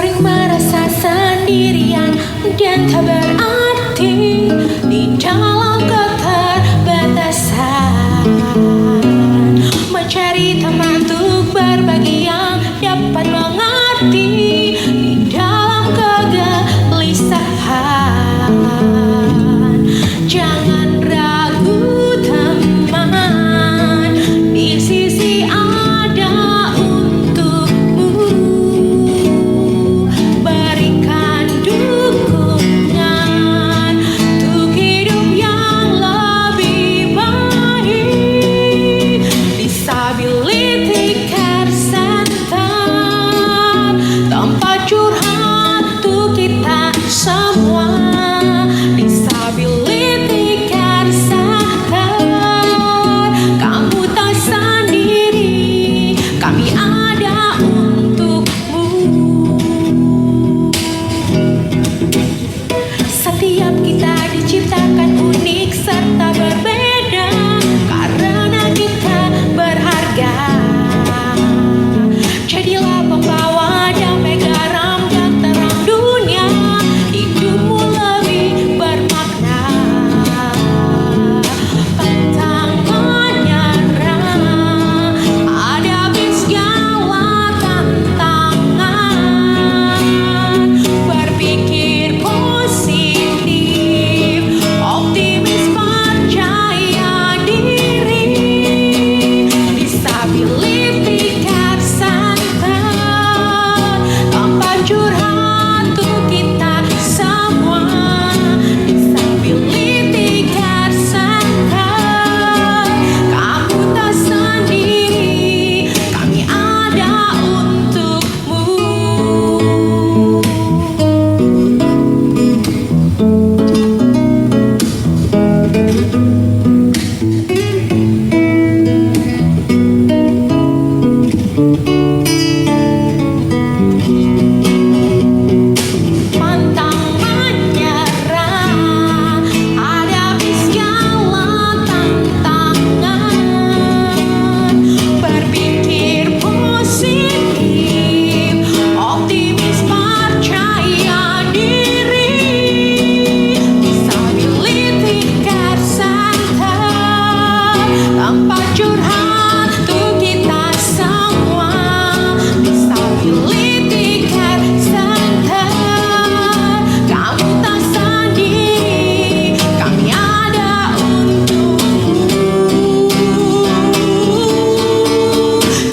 Sering merasa sendirian dan tak berarti di dalam keterbatasan. Mencari teman untuk berbagi yang dapat mengerti di dalam kegelisahan. Jangan ragu teman, di sisi ada untukmu. Berikan dukungan untuk hidup yang lebih baik. Disability Care Center, tempat curhat untuk kita semua. Disability Care Center, kamu tak sendiri, kami ada untukmu. Setiap kita diciptakan unik serta berbeda, karena kita berharga. Jadilah pembawa damai, garam dan terang dunia. Hidupmu lebih bermakna. Pantang menyerah, hadapi segala tantangan. Berpikir positif, optimis, percaya diri. Disability Care Center, tempat curhat untuk kita semua. Disability Care Center, kamu tak sendiri, kami ada untukmu. Pantang menyerah, hadapi segala tantangan. Berpikir positif, optimis, percaya diri. Disability Care Center, tempat curhat untuk kita semua. Disability Care Center, kamu tak sendiri, kami ada untukmu.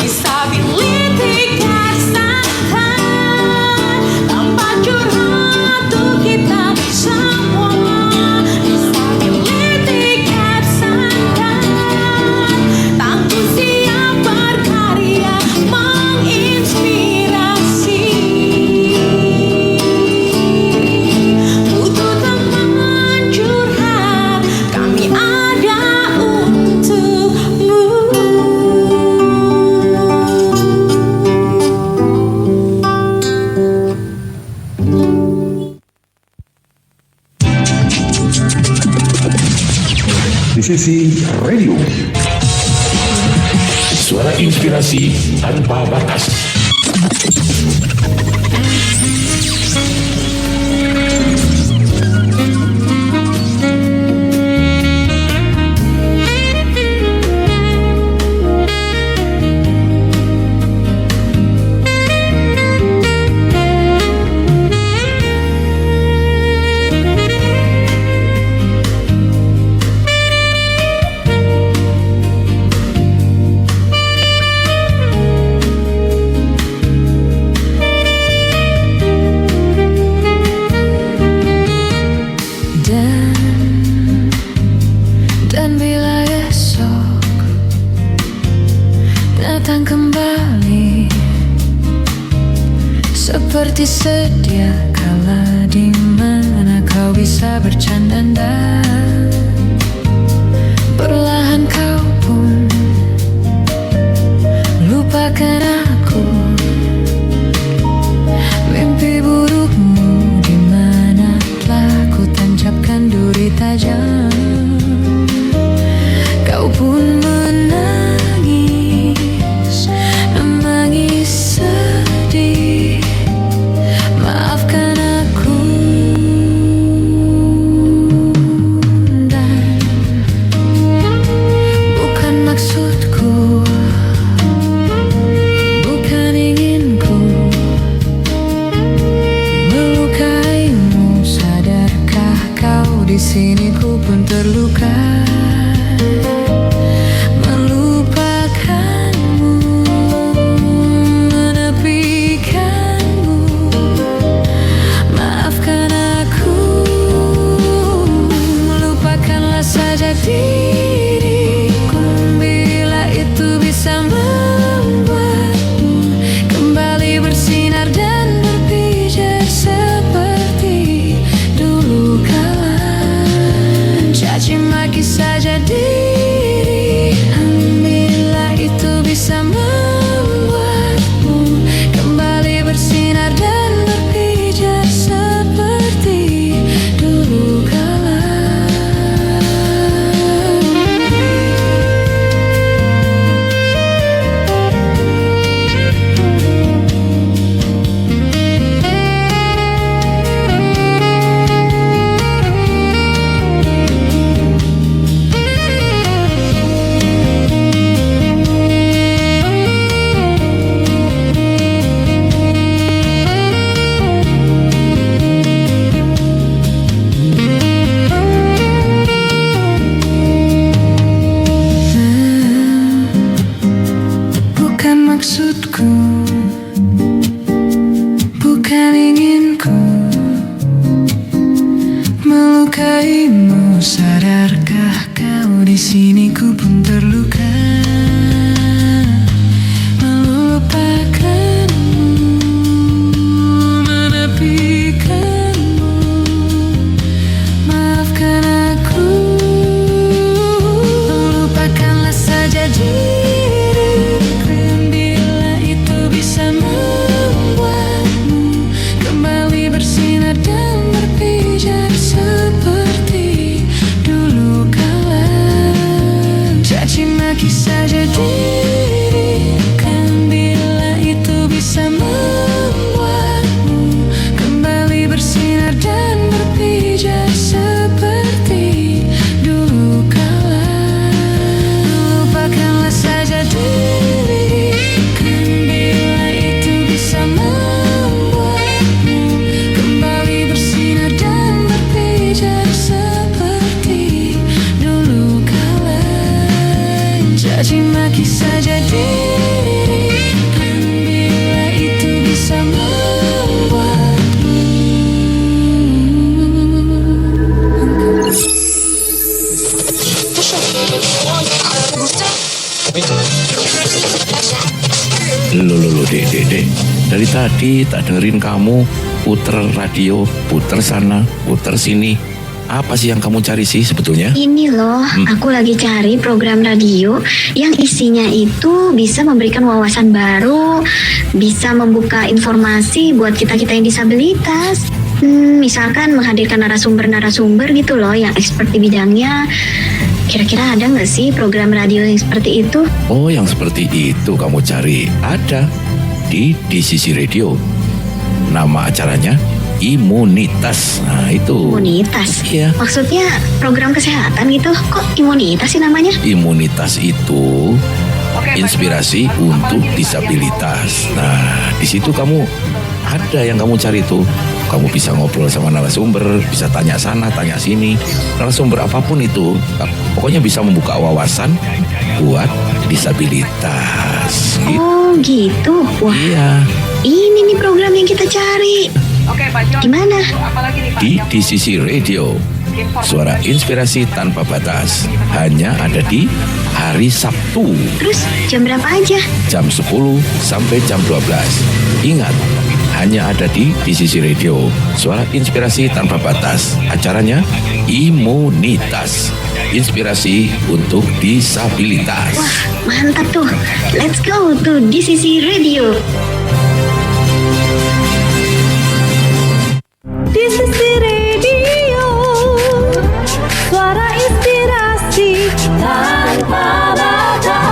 Disability Care Center, tempat curhat untuk kita semua. Disability Care Center, tangguh siap berkarya menginspirasi. Butuh teman curhat, kami ada untukmu. Di sisi radio, Suara inspirasi tanpa batas. Dan bila esok datang kembali seperti sedia kala, di mana kau bisa bercanda dan perlahan kau pun lupakan aku. Mimpi burukmu di mana telah ku tancapkan duri tajam. Kau pun menangis, menangis sedih. di sini ku pun terluka. Melupakanmu, menepikanmu. Maafkan aku, lupakanlah saja diriku. Bila itu bisa membuatmu kembali bersinar dan berpijar seperti dulu kala. Caci maki saja diri, bila itu bisa membuatmu kembali bersinar dan berpijar seperti dulu kala. Bukan maksudku, bukan inginku melukaimu. Sadarkah kau di sini ku pun terluka. Melupakanmu, menepikanmu. Maafkan aku, lupakanlah saja diriku. Bila itu bisa membuatmu kembali bersinar dan berpijar seperti dulu kala. Caci maki saja diri, kan bila itu bisa membuatmu kembali bersinar dan berpijar seperti dulu kala. Lupakanlah saja diri, kan bila itu bisa membuatmu kembali bersinar dan berpijar seperti dulu kala. Caci maki saja diri, kan bila itu bisa membuatmu. Loh, Dek. Dari tadi tak dengerin kamu puter radio, puter sana, puter sini. Apa sih yang kamu cari sih sebetulnya? Ini loh, aku lagi cari program radio yang isinya itu bisa memberikan wawasan baru, bisa membuka informasi buat kita-kita yang disabilitas. Misalkan menghadirkan narasumber-narasumber gitu loh yang expert di bidangnya. Kira-kira ada nggak sih program radio yang seperti itu? Oh, yang seperti itu kamu cari. Ada di DCC Radio. Nama acaranya Imunitas. Nah, itu. Imunitas? Iya. Maksudnya program kesehatan gitu? Kok imunitas sih namanya? Imunitas itu inspirasi untuk disabilitas. Nah, di situ kamu ada yang kamu cari tuh. Kamu bisa ngobrol sama narasumber, bisa tanya sana, tanya sini. Narasumber apapun itu, pokoknya bisa membuka wawasan buat disabilitas. Gitu. Oh gitu. Wah, Iya, ini nih program yang kita cari. Di mana? di DCC Radio. Suara inspirasi tanpa batas. Hanya ada di hari Sabtu. Terus jam berapa aja? Jam 10 sampai jam 12. Ingat, hanya ada di DCC Radio. Suara inspirasi tanpa batas. Acaranya Imunitas. Inspirasi untuk disabilitas. Wah, mantap tuh. Let's go to DCC Radio. DCC Radio, suara inspirasi tanpa batas.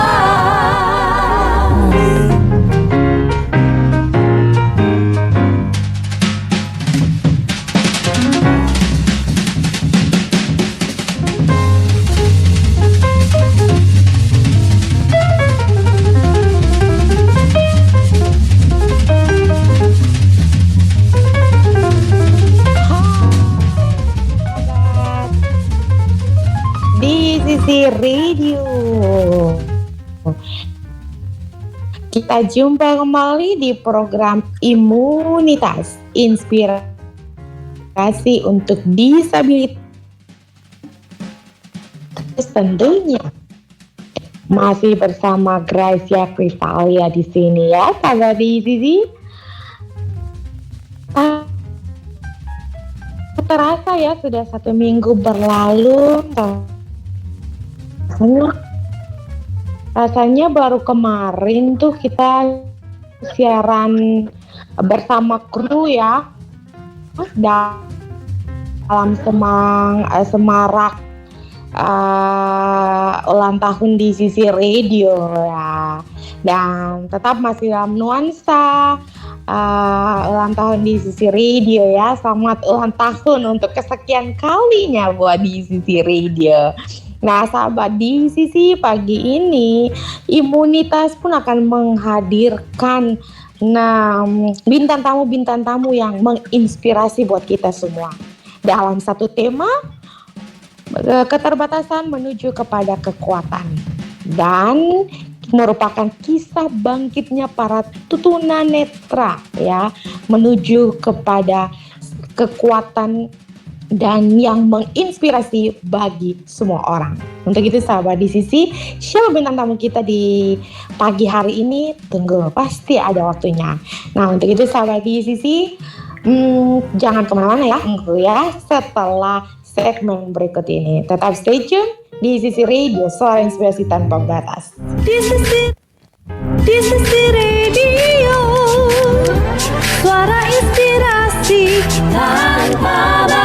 Sisi Radio. Kita jumpa kembali di program Imunitas, inspirasi untuk disabilitas. Tentunya masih bersama Gracia Kristalia di sini ya, sahabat di Sisi. Terasa ya sudah 1 minggu berlalu. Rasanya baru kemarin tuh kita siaran bersama kru ya, dalam semarak ulang tahun di Sisi Radio ya, dan tetap masih dalam nuansa ulang tahun di Sisi Radio ya. Selamat ulang tahun untuk kesekian kalinya buat di Sisi Radio. Nah sahabat di Sisi, pagi ini Imunitas pun akan menghadirkan bintang tamu yang menginspirasi buat kita semua dalam satu tema, keterbatasan menuju kepada kekuatan, dan merupakan kisah bangkitnya para tunanetra ya, menuju kepada kekuatan dan yang menginspirasi bagi semua orang. Untuk itu sahabat di Sisi, siapa bintang tamu kita di pagi hari ini? Tunggu, pasti ada waktunya. Nah untuk itu sahabat di Sisi, jangan kemana-mana ya, tunggu ya setelah segmen berikut ini. Tetap stay tune di Sisi Radio, suara inspirasi tanpa batas. Di Sisi Radio, suara inspirasi tanpa batas.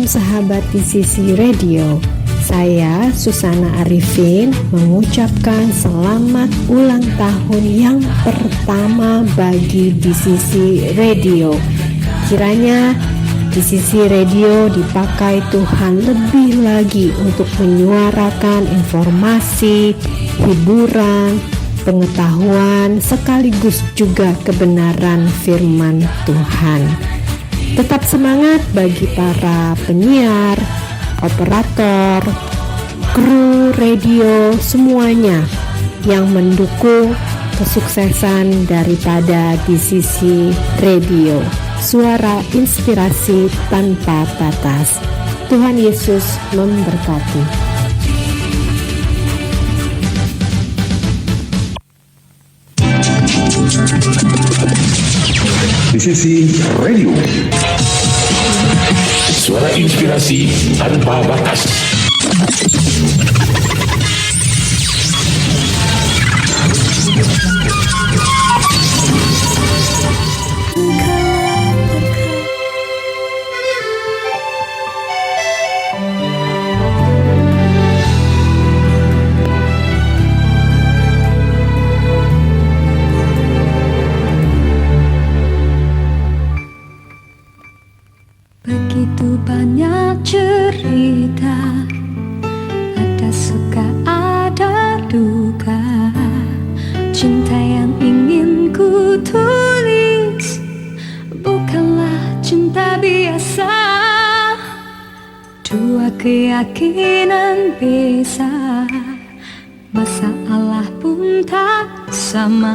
Sahabat di Sisi Radio, saya Susana Arifin mengucapkan selamat ulang tahun yang pertama bagi di Sisi Radio. Kiranya di Sisi Radio dipakai Tuhan lebih lagi untuk menyuarakan informasi, hiburan, pengetahuan, sekaligus juga kebenaran firman Tuhan. Tetap semangat bagi para penyiar, operator, kru radio, semuanya yang mendukung kesuksesan daripada di Sisi Radio, suara inspirasi tanpa batas. Tuhan Yesus memberkati. Di Sisi Radio, Suara inspirasi tanpa batas. Begitu banyak cerita, ada suka ada duka, cinta yang ingin ku tulis bukanlah cinta biasa. Dua keyakinan beza, masalah pun tak sama.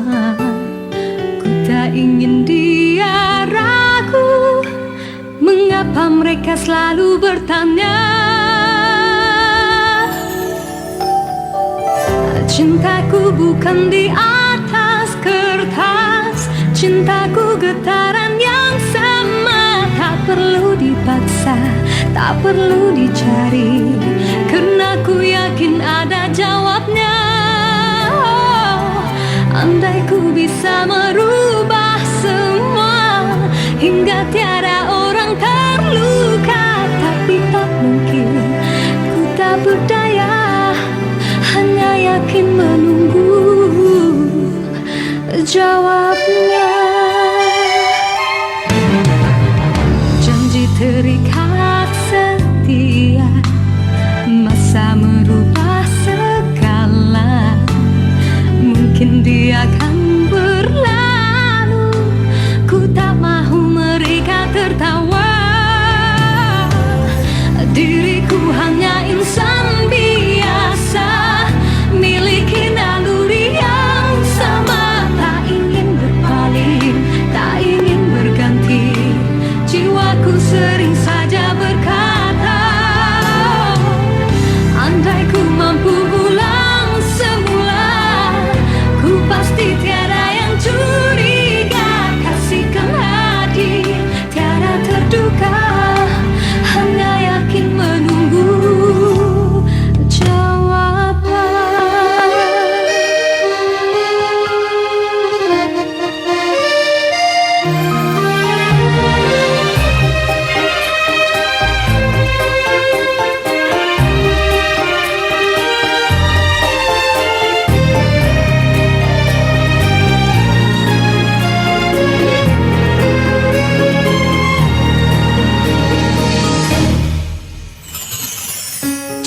Ku tak ingin dia ragu, mengapa mereka selalu bertanya. Cintaku bukan di atas kertas, cintaku getaran yang sama. Tak perlu dipaksa, tak perlu dicari, karena ku yakin ada jawabnya. Andai ku bisa merubah semua hingga tiada orang terluka, tapi tak mungkin, ku tak berdaya, hanya yakin menunggu.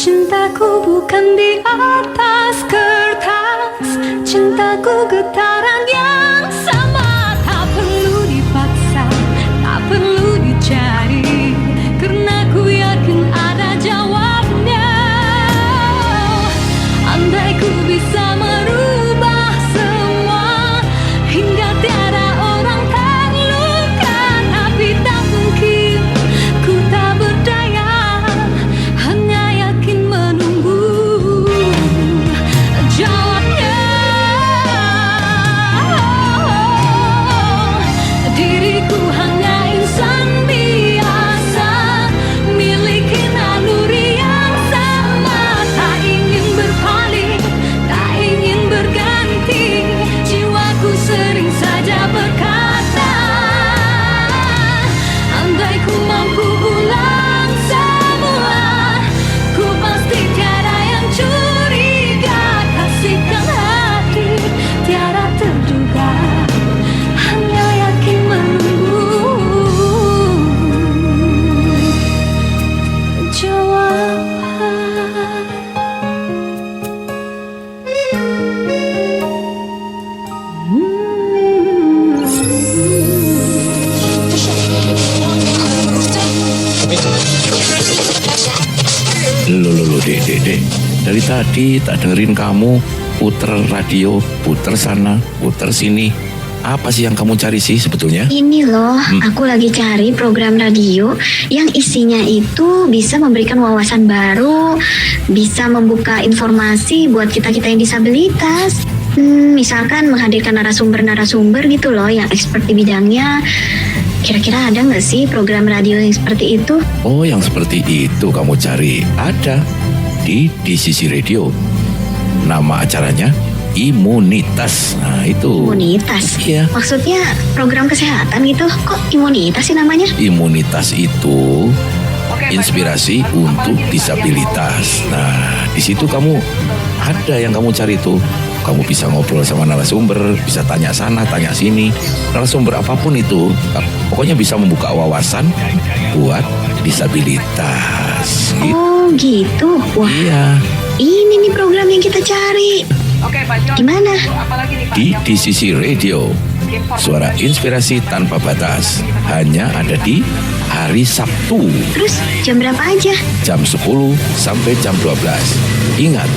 Cintaku bukan di atas kertas, cintaku getaran yang sama. Tak perlu dipaksa, tak perlu dicari, karena ku yakin ada jawabnya. Andai ku bisa merubah semua, hingga tiada orang terluka, tapi tak mungkin, ku tak berdaya, hanya yakin menunggu jawabnya. Diriku hanya insan biasa, miliki naluri yang sama, tak ingin berpaling, tak ingin berganti. Jiwaku sering saja berkata, andai ku mampu ulang semula, ku pasti tiada yang curiga. Kasihkan hati tiada terduga, hanya yakin menunggu jawaban. Loh, dek. Dari tadi tak dengerin kamu puter radio, puter sana, puter sini. Apa sih yang kamu cari sih sebetulnya? Ini loh, aku lagi cari program radio yang isinya itu bisa memberikan wawasan baru, bisa membuka informasi buat kita-kita yang disabilitas. Misalkan menghadirkan narasumber-narasumber gitu loh yang expert di bidangnya. Kira-kira ada nggak sih program radio yang seperti itu? Oh, yang seperti itu kamu cari. Ada di DCC Radio. Nama acaranya Imunitas. Nah, itu. Imunitas? Iya. Maksudnya program kesehatan gitu? Kok imunitas sih namanya? Imunitas itu inspirasi untuk disabilitas. Nah, di situ kamu ada yang kamu cari tuh. Kamu bisa ngobrol sama narasumber, bisa tanya sana, tanya sini. Narasumber apapun itu, pokoknya bisa membuka wawasan buat disabilitas. Gitu. Oh gitu. Wah, Iya, ini nih program yang kita cari. Di mana? di DCC Radio. Suara inspirasi tanpa batas. Hanya ada di hari Sabtu. Terus jam berapa aja? Jam 10 sampai jam 12. Ingat,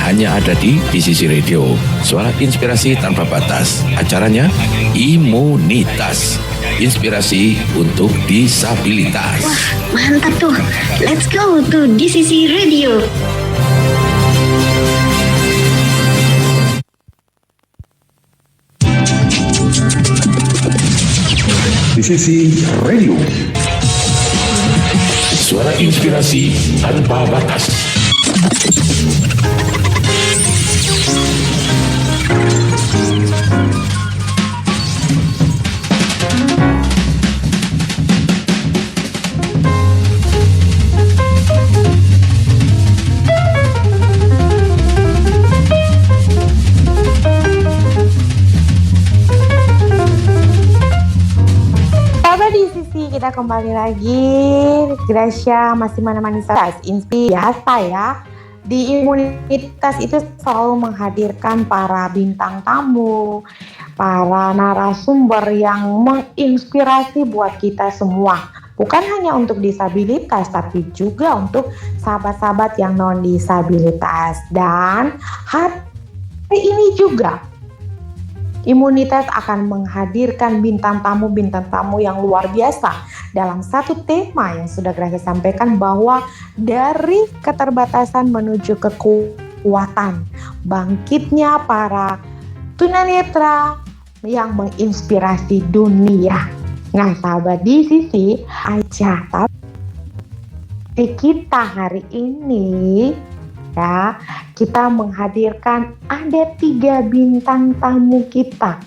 hanya ada di DCC Radio. Suara inspirasi tanpa batas. Acaranya Imunitas. Inspirasi untuk disabilitas. Wah, mantap tuh. Let's go to DCC Radio. DCC Radio. Suara inspirasi tanpa batas. Kita kembali lagi. Gracia masih menemani saya biasa ya. Di Imunitas itu selalu menghadirkan para bintang tamu, para narasumber yang menginspirasi buat kita semua. Bukan hanya untuk disabilitas, tapi juga untuk sahabat-sahabat yang non-disabilitas. Dan hari ini juga Imunitas akan menghadirkan bintang tamu yang luar biasa dalam satu tema yang sudah Gracia sampaikan, bahwa dari keterbatasan menuju kekuatan, bangkitnya para tunanetra yang menginspirasi dunia. Nah, sahabat di sisi aja, tapi kita hari ini ya, kita menghadirkan ada 3 bintang tamu kita,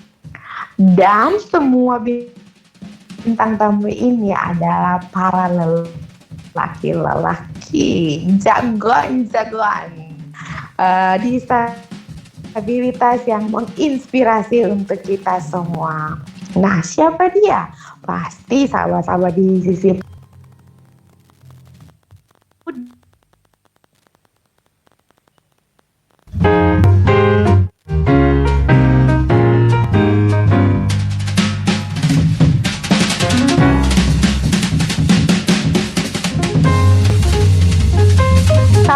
dan semua bintang tamu ini adalah para lelaki-lelaki jagoan disabilitas yang menginspirasi untuk kita semua. Nah, siapa dia? Pasti sahabat-sahabat di sisi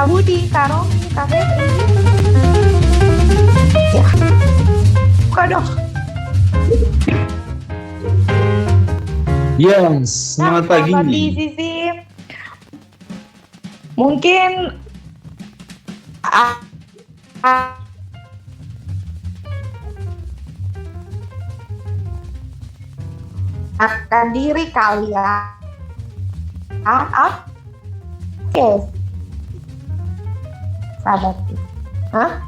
Kak Budi, Kak Romi, Kak Febri. Ya, buka dong. Yes, selamat pagi. Selamat di sisi. Mungkin akan diri kali ya. Oke. Sahabat. Hah?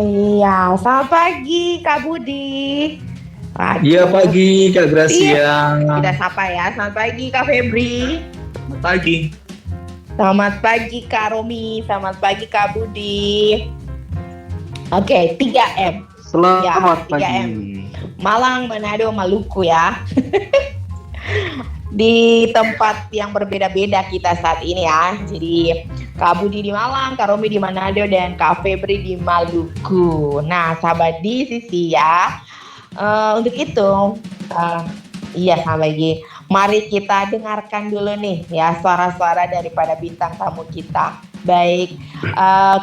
Iya, selamat pagi Kak Budi. Iya pagi Kak Gracia. Kita sapa ya. Selamat pagi Kak Febri. Selamat pagi. Selamat pagi Kak Romi. Selamat pagi Kak Budi. Oke, 3M. Selamat Ya, 3M. pagi. Malang, Manado, Maluku ya. Di tempat yang berbeda-beda kita saat ini ya. Jadi Kak Budi di Malang, Kak Romi di Manado, dan Kak Febri di Maluku. Nah, sahabat di sisi ya. Untuk itu, iya sahabat lagi. Mari kita dengarkan dulu nih ya suara-suara daripada bintang tamu kita. Baik,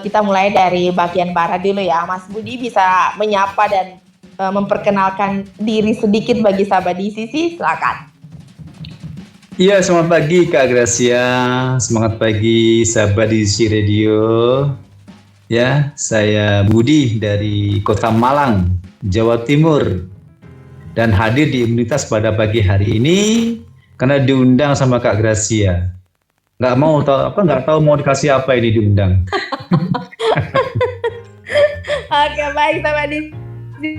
kita mulai dari bagian barat dulu ya. Mas Budi bisa menyapa dan memperkenalkan diri sedikit bagi sahabat di sisi, silakan. Iya, selamat pagi Kak Gracia. Semangat pagi sahabat di Sisi Radio. Ya, saya Budi dari Kota Malang, Jawa Timur. Dan hadir di Imunitas pada pagi hari ini karena diundang sama Kak Gracia. Nggak tahu mau dikasih apa ini diundang. Oke, baik sahabat di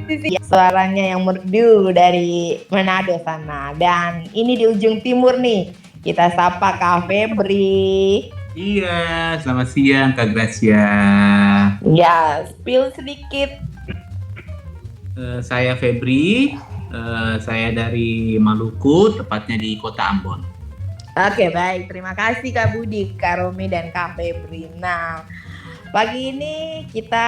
sisi. Suaranya yang merdu dari Manado sana. Dan ini di ujung timur nih. Kita sapa Kak Febri. Iya, selamat siang Kak Gracia. Ya, spill sedikit. Saya Febri, saya dari Maluku, tepatnya di Kota Ambon. Oke, baik. Terima kasih Kak Budi, Kak Romi, dan Kak Febri. Nah, pagi ini kita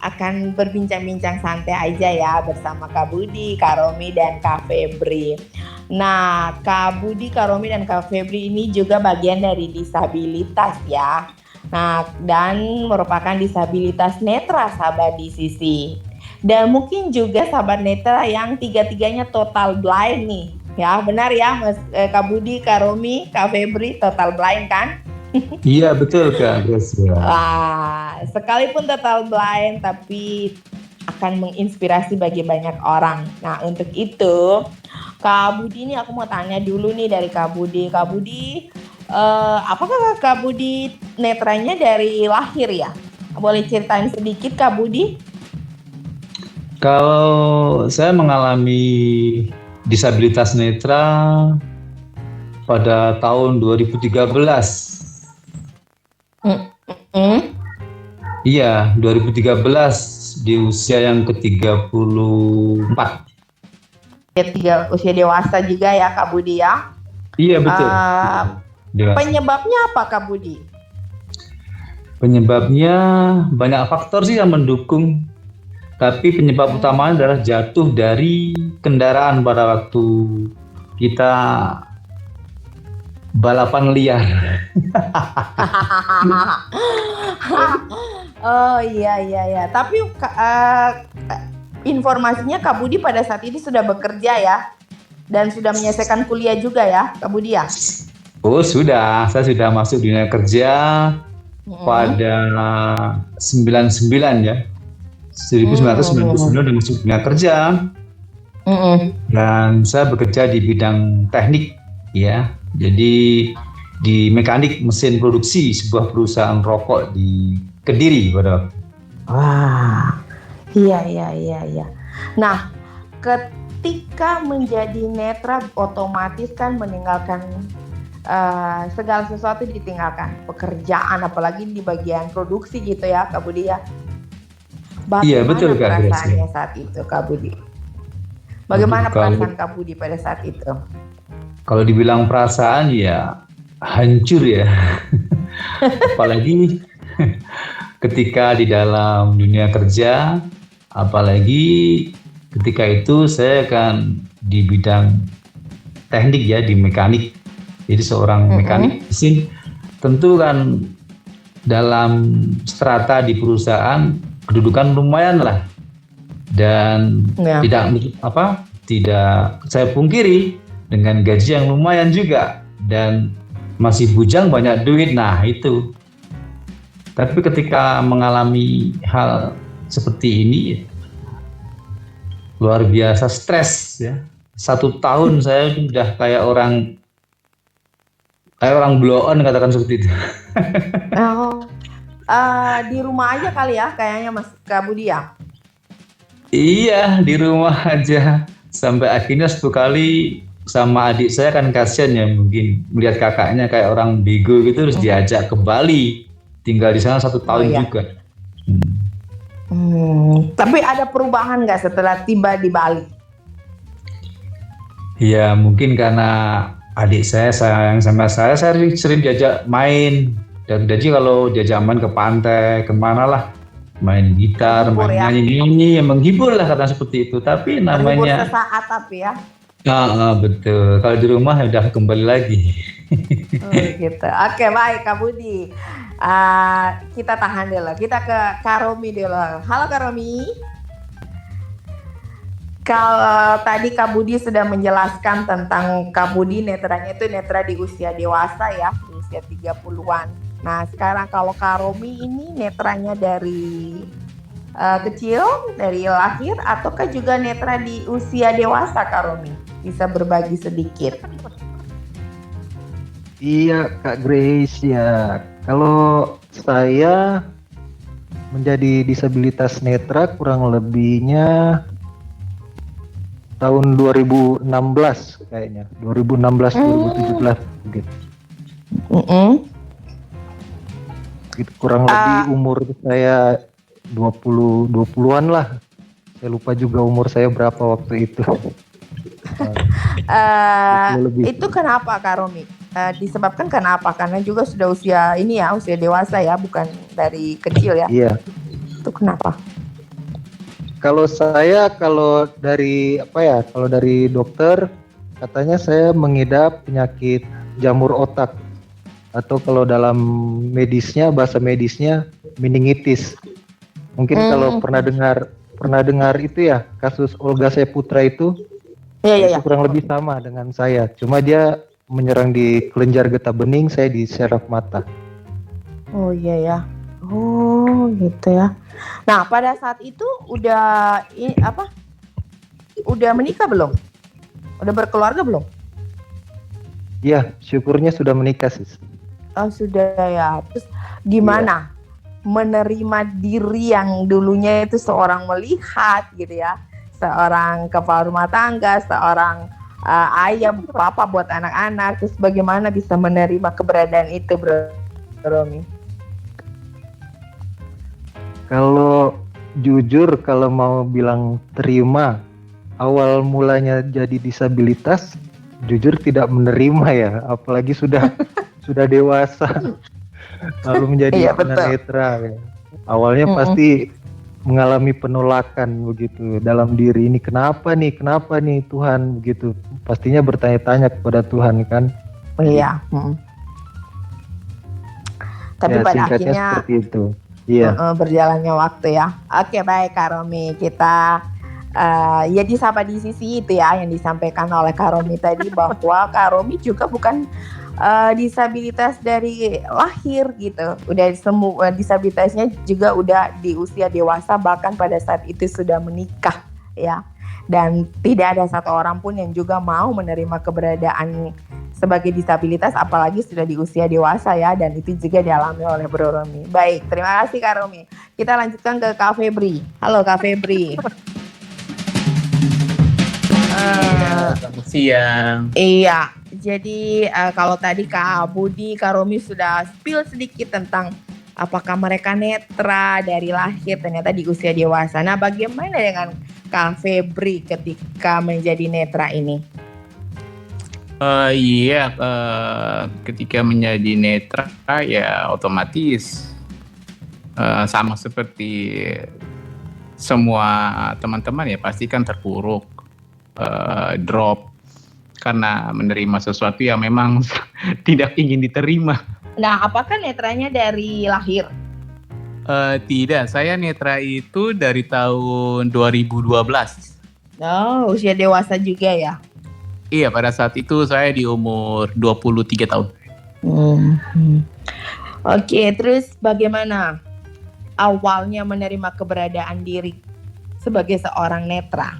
akan berbincang-bincang santai aja ya bersama Kak Budi, Kak Romi, dan Kak Febri. Nah, Kak Budi, Kak Romi, dan Kak Febri ini juga bagian dari disabilitas ya. Nah, dan merupakan disabilitas netra sahabat di sisi. Dan mungkin juga sahabat netra yang tiga-tiganya total blind nih. Ya, benar ya Mas Kak Budi, Kak Romi, Kak Febri total blind kan? Iya, betul Kak Gracia. Sekalipun total blind tapi akan menginspirasi bagi banyak orang. Nah, untuk itu Kak Budi ini aku mau tanya dulu nih dari Kak Budi. Kak Budi, apakah Kak Budi netranya dari lahir ya? Boleh ceritain sedikit Kak Budi? Kalau saya mengalami disabilitas netra pada tahun 2013. Iya, 2013 di usia yang ke-34. Usia dewasa juga ya Kak Budi ya? Iya, betul. Dewasa. Penyebabnya apa Kak Budi? Penyebabnya banyak faktor sih yang mendukung. Tapi penyebab utamanya adalah jatuh dari kendaraan pada waktu kita balapan liar. Oh iya. Tapi informasinya Kak Budi pada saat ini sudah bekerja ya? Dan sudah menyelesaikan kuliah juga ya Kak Budi ya? Oh sudah, saya sudah masuk dunia kerja pada 99 ya. 1999 udah masuk dunia kerja. Dan saya bekerja di bidang teknik ya. Jadi di mekanik mesin produksi sebuah perusahaan rokok di Kediri pada waktu. Wah, iya. Nah, ketika menjadi netra otomatis kan meninggalkan segala sesuatu ditinggalkan, pekerjaan apalagi di bagian produksi gitu ya Kak Budi ya. Bagaimana iya betul Kak perasaannya saat itu Kak Budi? Bagaimana perasaan Kak Budi pada saat itu? Kalau dibilang perasaan ya hancur ya. Apalagi ketika di dalam dunia kerja, apalagi ketika itu saya kan di bidang teknik ya, di mekanik. Jadi seorang mekanik mesin tentu kan dalam strata di perusahaan kedudukan lumayan lah, dan tidak saya pungkiri dengan gaji yang lumayan juga dan masih bujang banyak duit. Nah itu, tapi ketika mengalami hal seperti ini luar biasa stres ya. 1 tahun saya sudah kayak orang blow on, katakan seperti itu. Di rumah aja kali ya kayaknya Mas Kak Budi ya? Iya, di rumah aja. Sampai akhirnya 10 kali sama adik saya kan kasihan ya, mungkin melihat kakaknya kayak orang bego gitu, terus diajak ke Bali. Tinggal di sana 1 tahun juga. Tapi ada perubahan nggak setelah tiba di Bali? Ya mungkin karena adik saya sayang sama saya sering diajak main. Dan jadi kalau diajak main ke pantai, kemana lah, main gitar, main nyanyi, menghibur lah, kata seperti itu. Tapi namanya menghibur sesaat tapi ya. Betul. Kalau di rumah udah kembali lagi. Gitu. Oke, baik Kak Budi. Kita tahan dulu. Kita ke Kak Romi dulu. Halo Kak Romi. Kalau tadi Kak Budi sudah menjelaskan tentang Kak Budi netranya itu netra di usia dewasa ya, di usia 30-an. Nah sekarang kalau Kak Romi ini netranya dari kecil, dari lahir, ataukah juga netra di usia dewasa Kak Romi? Bisa berbagi sedikit. Iya Kak Grace ya, kalau saya menjadi disabilitas netra kurang lebihnya tahun 2016 kayaknya, 2016-2017 gitu. Gitu, kurang lebih umur saya 20-an lah. Saya lupa juga umur saya berapa waktu itu. Itu kenapa Kak Romi? Disebabkan kenapa? Karena juga sudah usia ini ya, usia dewasa ya, bukan dari kecil ya. Iya. Itu kenapa? Kalau dari dokter katanya saya mengidap penyakit jamur otak, atau kalau dalam bahasa medisnya meningitis. Mungkin kalau pernah dengar itu ya, kasus Olga Saputra itu. Itu kurang lebih sama dengan saya. Cuma dia menyerang di kelenjar getah bening, saya di syaraf mata. Oh iya ya. Oh gitu ya. Nah, pada saat itu udah menikah belum? Udah berkeluarga belum? Iya, syukurnya sudah menikah sih. Oh sudah ya. Terus gimana menerima diri yang dulunya itu seorang melihat gitu ya, seorang kepala rumah tangga, seorang ayah, papa buat anak-anak, terus bagaimana bisa menerima keberadaan itu, Bro Romi? Kalau jujur, kalau mau bilang terima, awal mulanya jadi disabilitas, jujur tidak menerima ya, apalagi sudah dewasa, lalu menjadi tunanetra. Ya. Awalnya pasti mengalami penolakan begitu dalam diri, ini kenapa nih Tuhan begitu, pastinya bertanya-tanya kepada Tuhan kan. Iya. Tapi ya, pada akhirnya seperti itu. Iya. Berjalannya waktu ya. Oke, baik Kak Romi, kita ya disapa di sisi itu ya yang disampaikan oleh Kak Romi tadi, bahwa Kak Romi juga bukan disabilitas dari lahir gitu. Udah semua disabilitasnya juga udah di usia dewasa, bahkan pada saat itu sudah menikah ya. Dan tidak ada satu orang pun yang juga mau menerima keberadaan sebagai disabilitas, apalagi sudah di usia dewasa ya, dan itu juga dialami oleh Bro Romi. Baik, terima kasih Kak Romi. Kita lanjutkan ke Kak Febri. Halo Kak Febri. Selamat siang. Iya, jadi kalau tadi Kak Budi, Kak Romi sudah spill sedikit tentang apakah mereka netra dari lahir, ternyata di usia dewasa. Nah, bagaimana dengan Kak Febri ketika menjadi netra ini? Ketika menjadi netra ya otomatis sama seperti semua teman-teman ya, pasti kan terpuruk, drop karena menerima sesuatu yang memang tidak ingin diterima. Nah, apakah netranya dari lahir? Tidak, saya netra itu dari tahun 2012. Oh, usia dewasa juga ya? Iya, pada saat itu saya di umur 23 tahun. Oke, terus bagaimana awalnya menerima keberadaan diri sebagai seorang netra?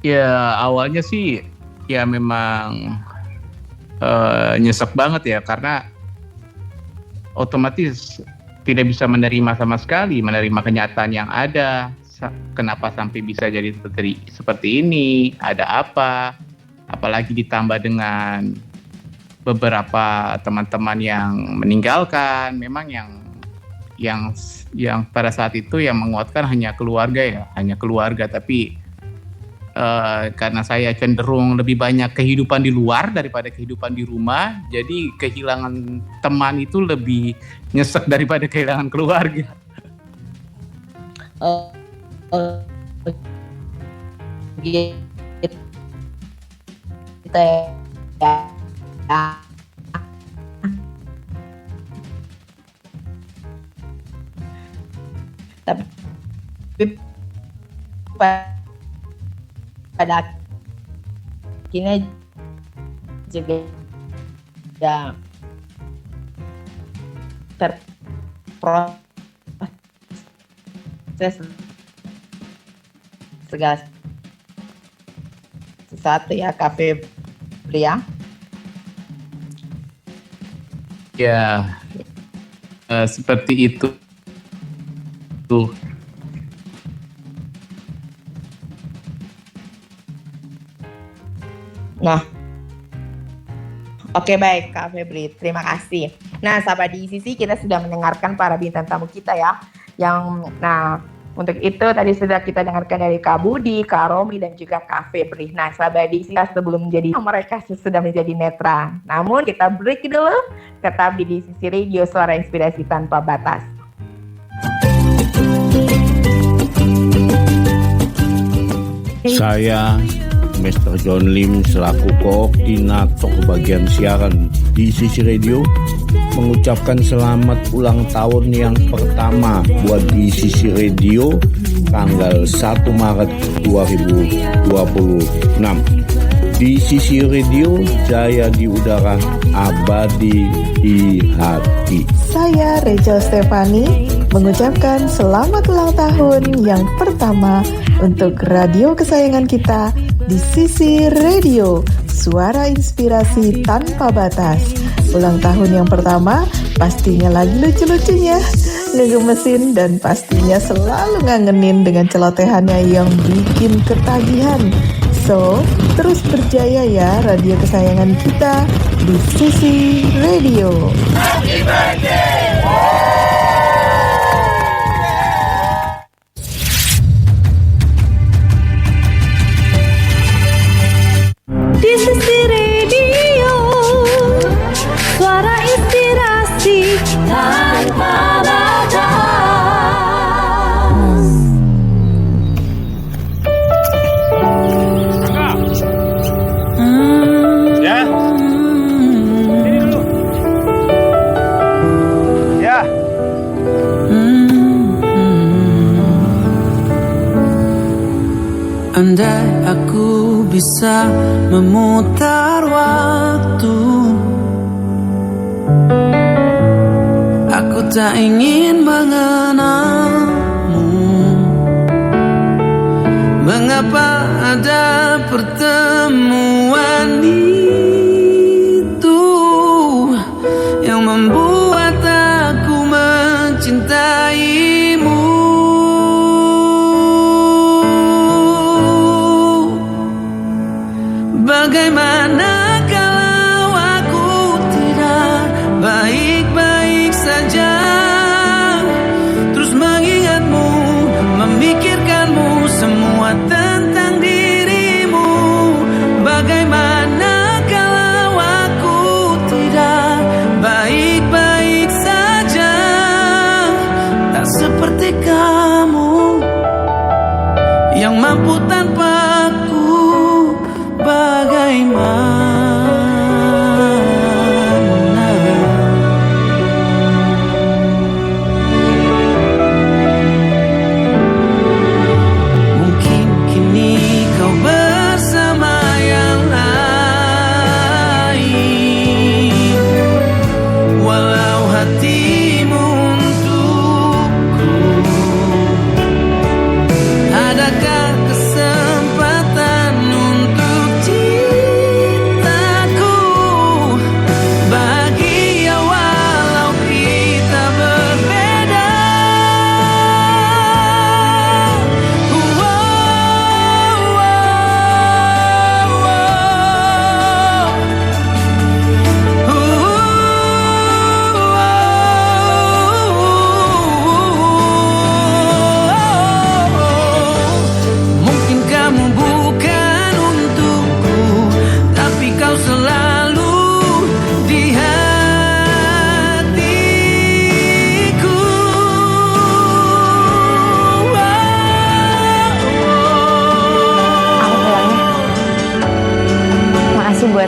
Ya, awalnya sih ya memang nyesek banget ya, karena otomatis tidak bisa menerima sama sekali, menerima kenyataan yang ada. Kenapa sampai bisa jadi seperti ini? Ada apa? Apalagi ditambah dengan beberapa teman-teman yang meninggalkan. Memang yang pada saat itu yang menguatkan hanya keluarga. Tapi karena saya cenderung lebih banyak kehidupan di luar daripada kehidupan di rumah, jadi kehilangan teman itu lebih nyesek daripada kehilangan keluarga. Kita ya. Tapi pada akhirnya juga ya terproses segala sesuatu ya, Kak Febri ya. Ya, seperti itu. Tuh. Nah, oke baik Kak Febri, terima kasih. Nah, sahabat di sisi kita sudah mendengarkan para bintang tamu kita ya. Untuk itu tadi sudah kita dengarkan dari Kak Budi, Kak Romi dan juga Kak Febri. Nah, sahabat di sisi sebelum menjadi mereka sudah menjadi netra. Namun kita break dulu, tetap di sisi radio Suara Inspirasi Tanpa Batas. Saya Mr. John Lim selaku koordinator bagian siaran di Sisi Radio mengucapkan selamat ulang tahun yang pertama buat di Sisi Radio tanggal 1 Maret 2026. Di Sisi Radio, jaya di udara, abadi di hati. Saya Rachel Stefani mengucapkan selamat ulang tahun yang pertama untuk radio kesayangan kita di Sisi Radio, suara inspirasi tanpa batas. Ulang tahun yang pertama pastinya lagi lucu-lucunya, ngegemesin dan pastinya selalu ngangenin dengan celotehannya yang bikin ketagihan. So, terus berjaya ya radio kesayangan kita di Sisi Radio. Happy birthday! Di Sisi Radio, suara inspirasi tanpa batas. Ya. Sini dulu. Ya. Andai aku bisa memutar waktu, aku tak ingin mengenalmu. Mengapa ada pertemuan itu yang membuat aku mencintaimu? Bagaimana kalau aku tidak baik-baik saja, terus mengingatmu, memikirkanmu, semua tentang dirimu. Bagaimana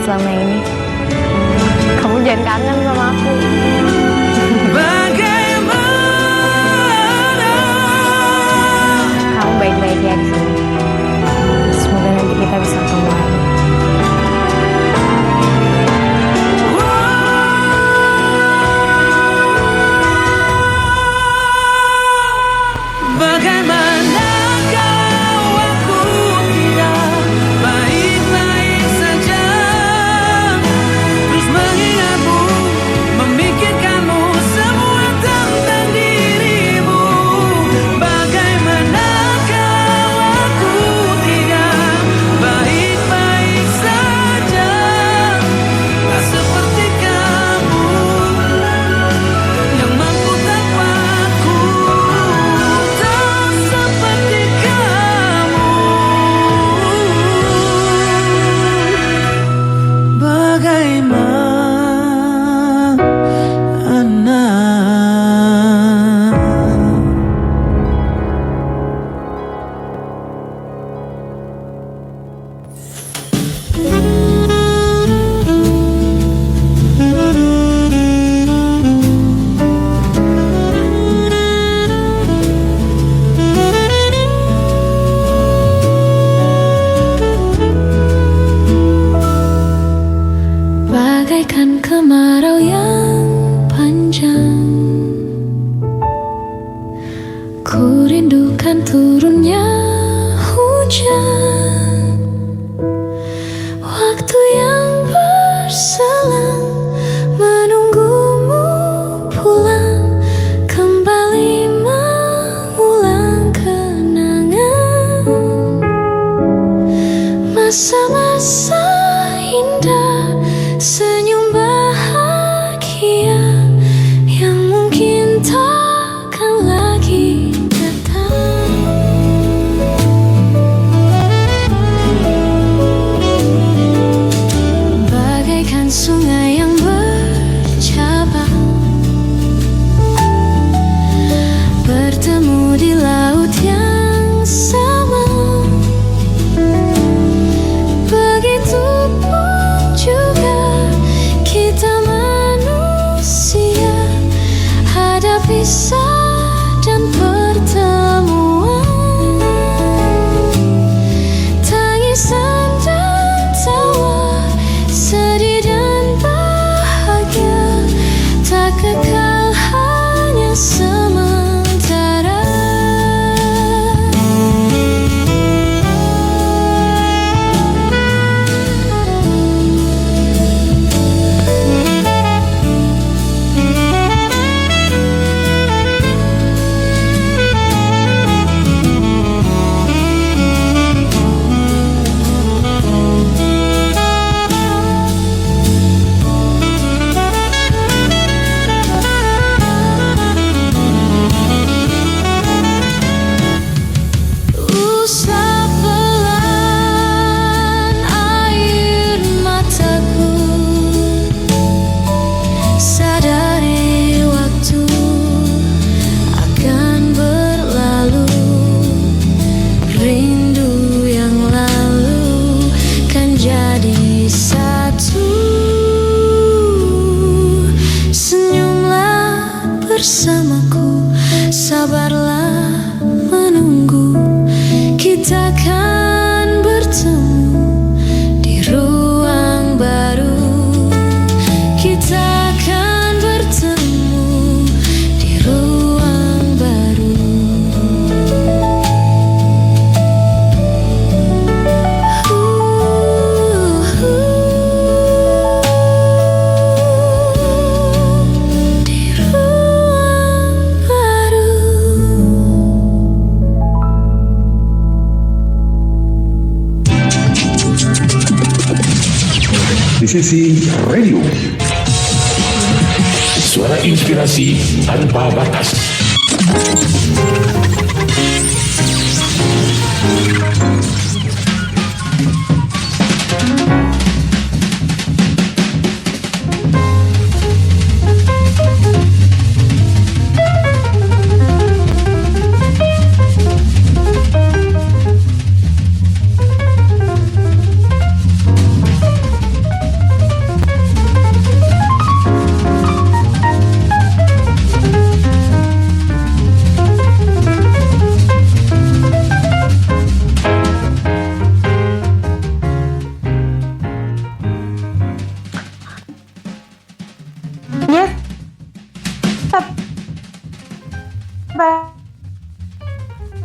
selama ini. Kamu jangan kangen sama aku. Kamu baik-baik ya di sini. Semoga nanti kita bisa ketemu lagi. Bagaimana kalau aku tidak baik-baik saja, terus mengingatmu, memikirkanmu, semua tentang dirimu. Bagaimana kalau aku tidak baik-baik saja, tak seperti kamu yang mampu tanpaku. Bagaikan kemarau yang panjang, ku rindukan turunnya hujan. Waktu yang berselang menunggumu pulang, kembali mengulang kenangan masa-masa indah, senyum bahagia yang mungkin takkan lagi datang. Bagaikan sungai yang bercabang, bertemu di laut yang sama. Begitupun juga kita manusia, ada pisah dan pertemuan, tangisan dan tawa, sedih dan bahagia, tak kekal, hanya sementara. Usap pelan air mataku, sadari waktu akan berlalu. Rindu yang lalu kan jadi satu. Senyumlah bersamaku, sabarlah menunggu. Kita akan bertemu di ruang baru. Kita akan bertemu di ruang baru. Di ruang baru. Di sisi radio. Suara inspirasi tanpa batas.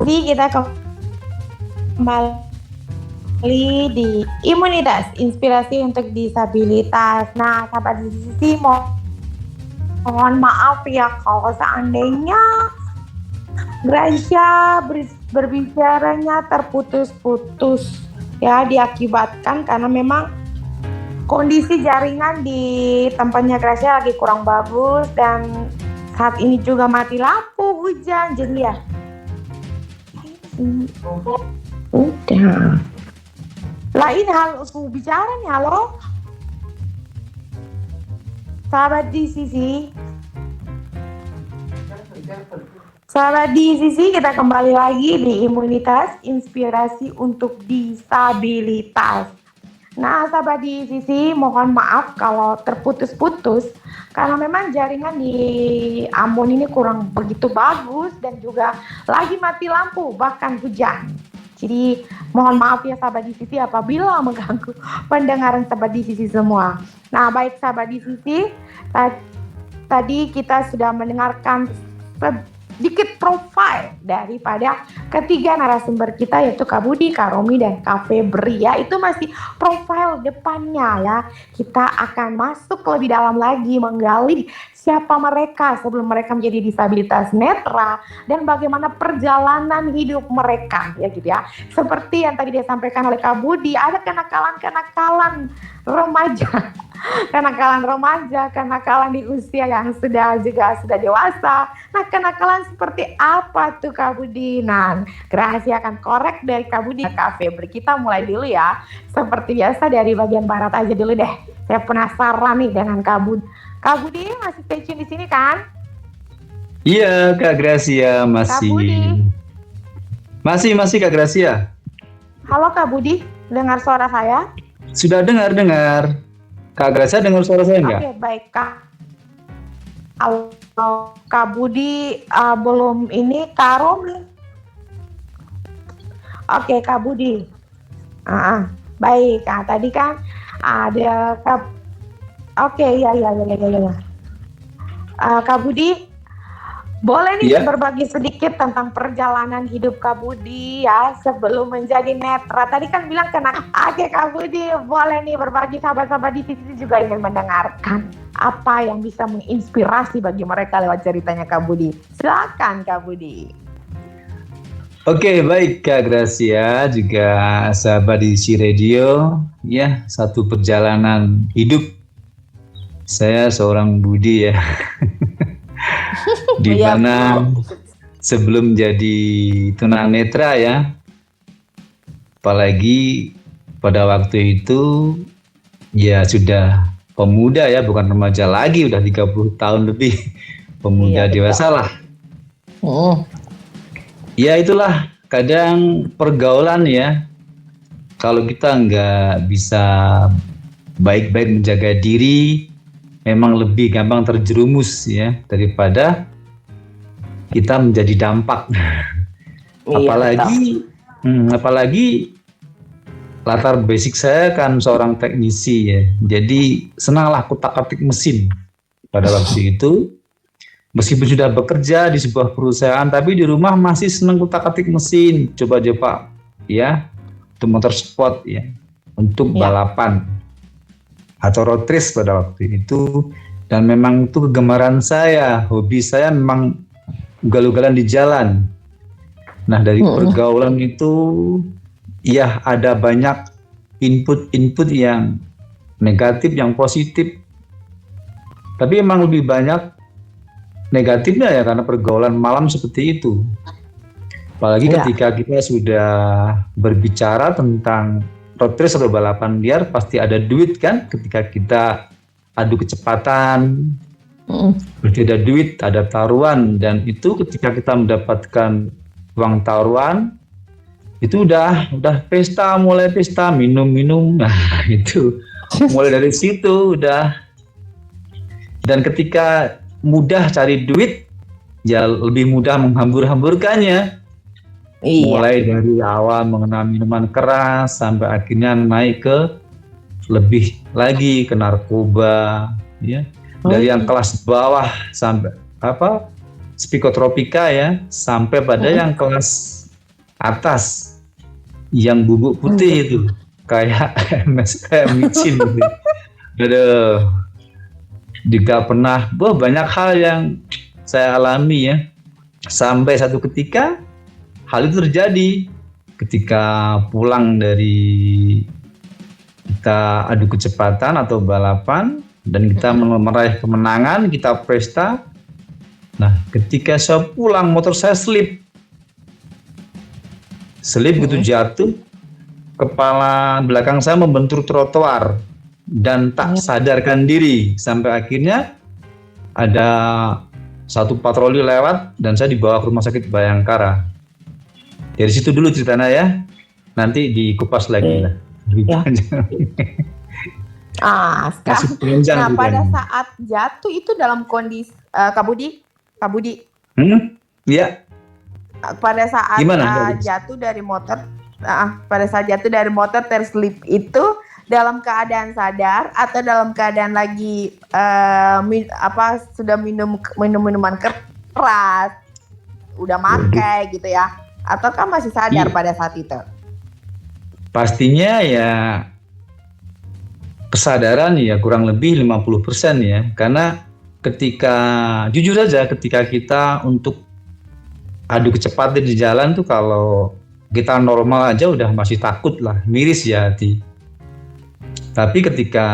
kita kembali di imunitas, inspirasi untuk disabilitas. Nah, sahabat Sisi, mohon maaf ya kalau seandainya Gracia berbicaranya terputus-putus ya, diakibatkan karena memang kondisi jaringan di tempatnya Gracia lagi kurang bagus dan saat ini juga mati lampu, hujan, jadi ya udah. Lain hal aku bicara nih, halo sahabat di sisi. Sahabat di sisi, kita kembali lagi di imunitas, inspirasi untuk disabilitas. Nah, sahabat di sisi, mohon maaf kalau terputus-putus karena memang jaringan di Ambon ini kurang begitu bagus dan juga lagi mati lampu bahkan hujan. Jadi mohon maaf ya sahabat di sisi apabila mengganggu pendengaran sahabat di sisi semua. Nah, baik sahabat di sisi, tadi kita sudah mendengarkan sedikit profil daripada ketiga narasumber kita, yaitu Kak Budi, Kak Romi, dan Kak Febri ya. Itu masih profil depannya ya. Kita akan masuk lebih dalam lagi menggali siapa mereka sebelum mereka menjadi disabilitas netra dan bagaimana perjalanan hidup mereka ya gitu ya. Seperti yang tadi disampaikan oleh Kak Budi, ada kenakalan remaja. Kenakalan di usia yang sudah dewasa. Nah, kenakalan seperti apa tuh Kak Budi? Nah, Gracia akan korek dari Kak Budi. Kak Febri, kita mulai dulu ya. Seperti biasa dari bagian barat aja dulu deh. Saya penasaran nih dengan Kak Budi. Kak Budi masih stay tune di sini kan? Iya, Kak Gracia masih. Kak Budi. Masih Kak Gracia. Halo Kak Budi, dengar suara saya? Sudah dengar. Kak Gracia dengar suara saya enggak? Oke, baik Kak. Kalau Kak Budi belum ini, Kak Romi. Oke, Kak Budi. Baik, tadi kan ada Kak. Oke, ya. Kak Budi, boleh nih berbagi sedikit tentang perjalanan hidup Kak Budi ya sebelum menjadi netra. Tadi kan bilang Oke Kak Budi, boleh nih berbagi, sahabat-sahabat di sini juga ingin mendengarkan apa yang bisa menginspirasi bagi mereka lewat ceritanya Kak Budi. Silakan Kak Budi. Oke, baik Kak Gracia, juga sahabat di Si Radio ya, satu perjalanan hidup. Saya seorang Budi ya. Di mana sebelum jadi tunanetra ya, apalagi pada waktu itu ya sudah pemuda ya, bukan remaja lagi, udah 30 tahun lebih, pemuda dewasa lah. Ya itulah, kadang pergaulan ya, kalau kita nggak bisa baik-baik menjaga diri, memang lebih gampang terjerumus ya daripada kita menjadi dampak. Apalagi latar basic saya kan seorang teknisi ya, jadi senanglah kutak-atik mesin pada waktu itu. Meskipun sudah bekerja di sebuah perusahaan, tapi di rumah masih senang kutak-atik mesin, coba-coba ya, untuk motor sport ya, untuk balapan atau road race pada waktu itu. Dan memang itu kegemaran saya, hobi saya memang ugal-ugalan di jalan. Nah, dari pergaulan itu ya ada banyak input yang negatif, yang positif. Tapi memang lebih banyak negatifnya ya, karena pergaulan malam seperti itu. Apalagi ketika kita sudah berbicara tentang road race atau balapan liar, pasti ada duit kan, ketika kita adu kecepatan, berarti ada duit, ada taruhan, dan itu ketika kita mendapatkan uang taruhan, itu udah pesta, mulai pesta, minum, nah itu mulai dari situ udah. Dan ketika mudah cari duit, ya lebih mudah menghambur-hamburkannya. Mulai dari awal mengenal minuman keras sampai akhirnya naik ke lebih lagi ke narkoba ya. Dari yang kelas bawah sampai psikotropika ya, sampai pada yang kelas atas yang bubuk putih itu kayak micin gitu. Aduh, juga pernah, banyak hal yang saya alami ya. Sampai satu ketika hal itu terjadi ketika pulang dari kita adu kecepatan atau balapan dan kita meraih kemenangan, kita pesta. Nah, ketika saya pulang motor saya slip gitu jatuh, kepala belakang saya membentur trotoar dan tak sadarkan diri sampai akhirnya ada satu patroli lewat dan saya dibawa ke rumah sakit Bayangkara. Dari situ dulu ceritanya ya, nanti dikupas lagi lah. Sekarang, pada saat jatuh itu dalam kondisi Kak Budi, Iya. Pada saat jatuh dari motor, pada saat jatuh dari motor terslip itu dalam keadaan sadar atau dalam keadaan lagi sudah minum minuman keras, udah makai gitu ya, ataukah masih sadar pada saat itu? Pastinya ya kesadaran ya kurang lebih 50% ya, karena jujur saja ketika kita untuk adu kecepatan di jalan tuh kalau kita normal aja udah masih takut lah, miris ya hati. Tapi ketika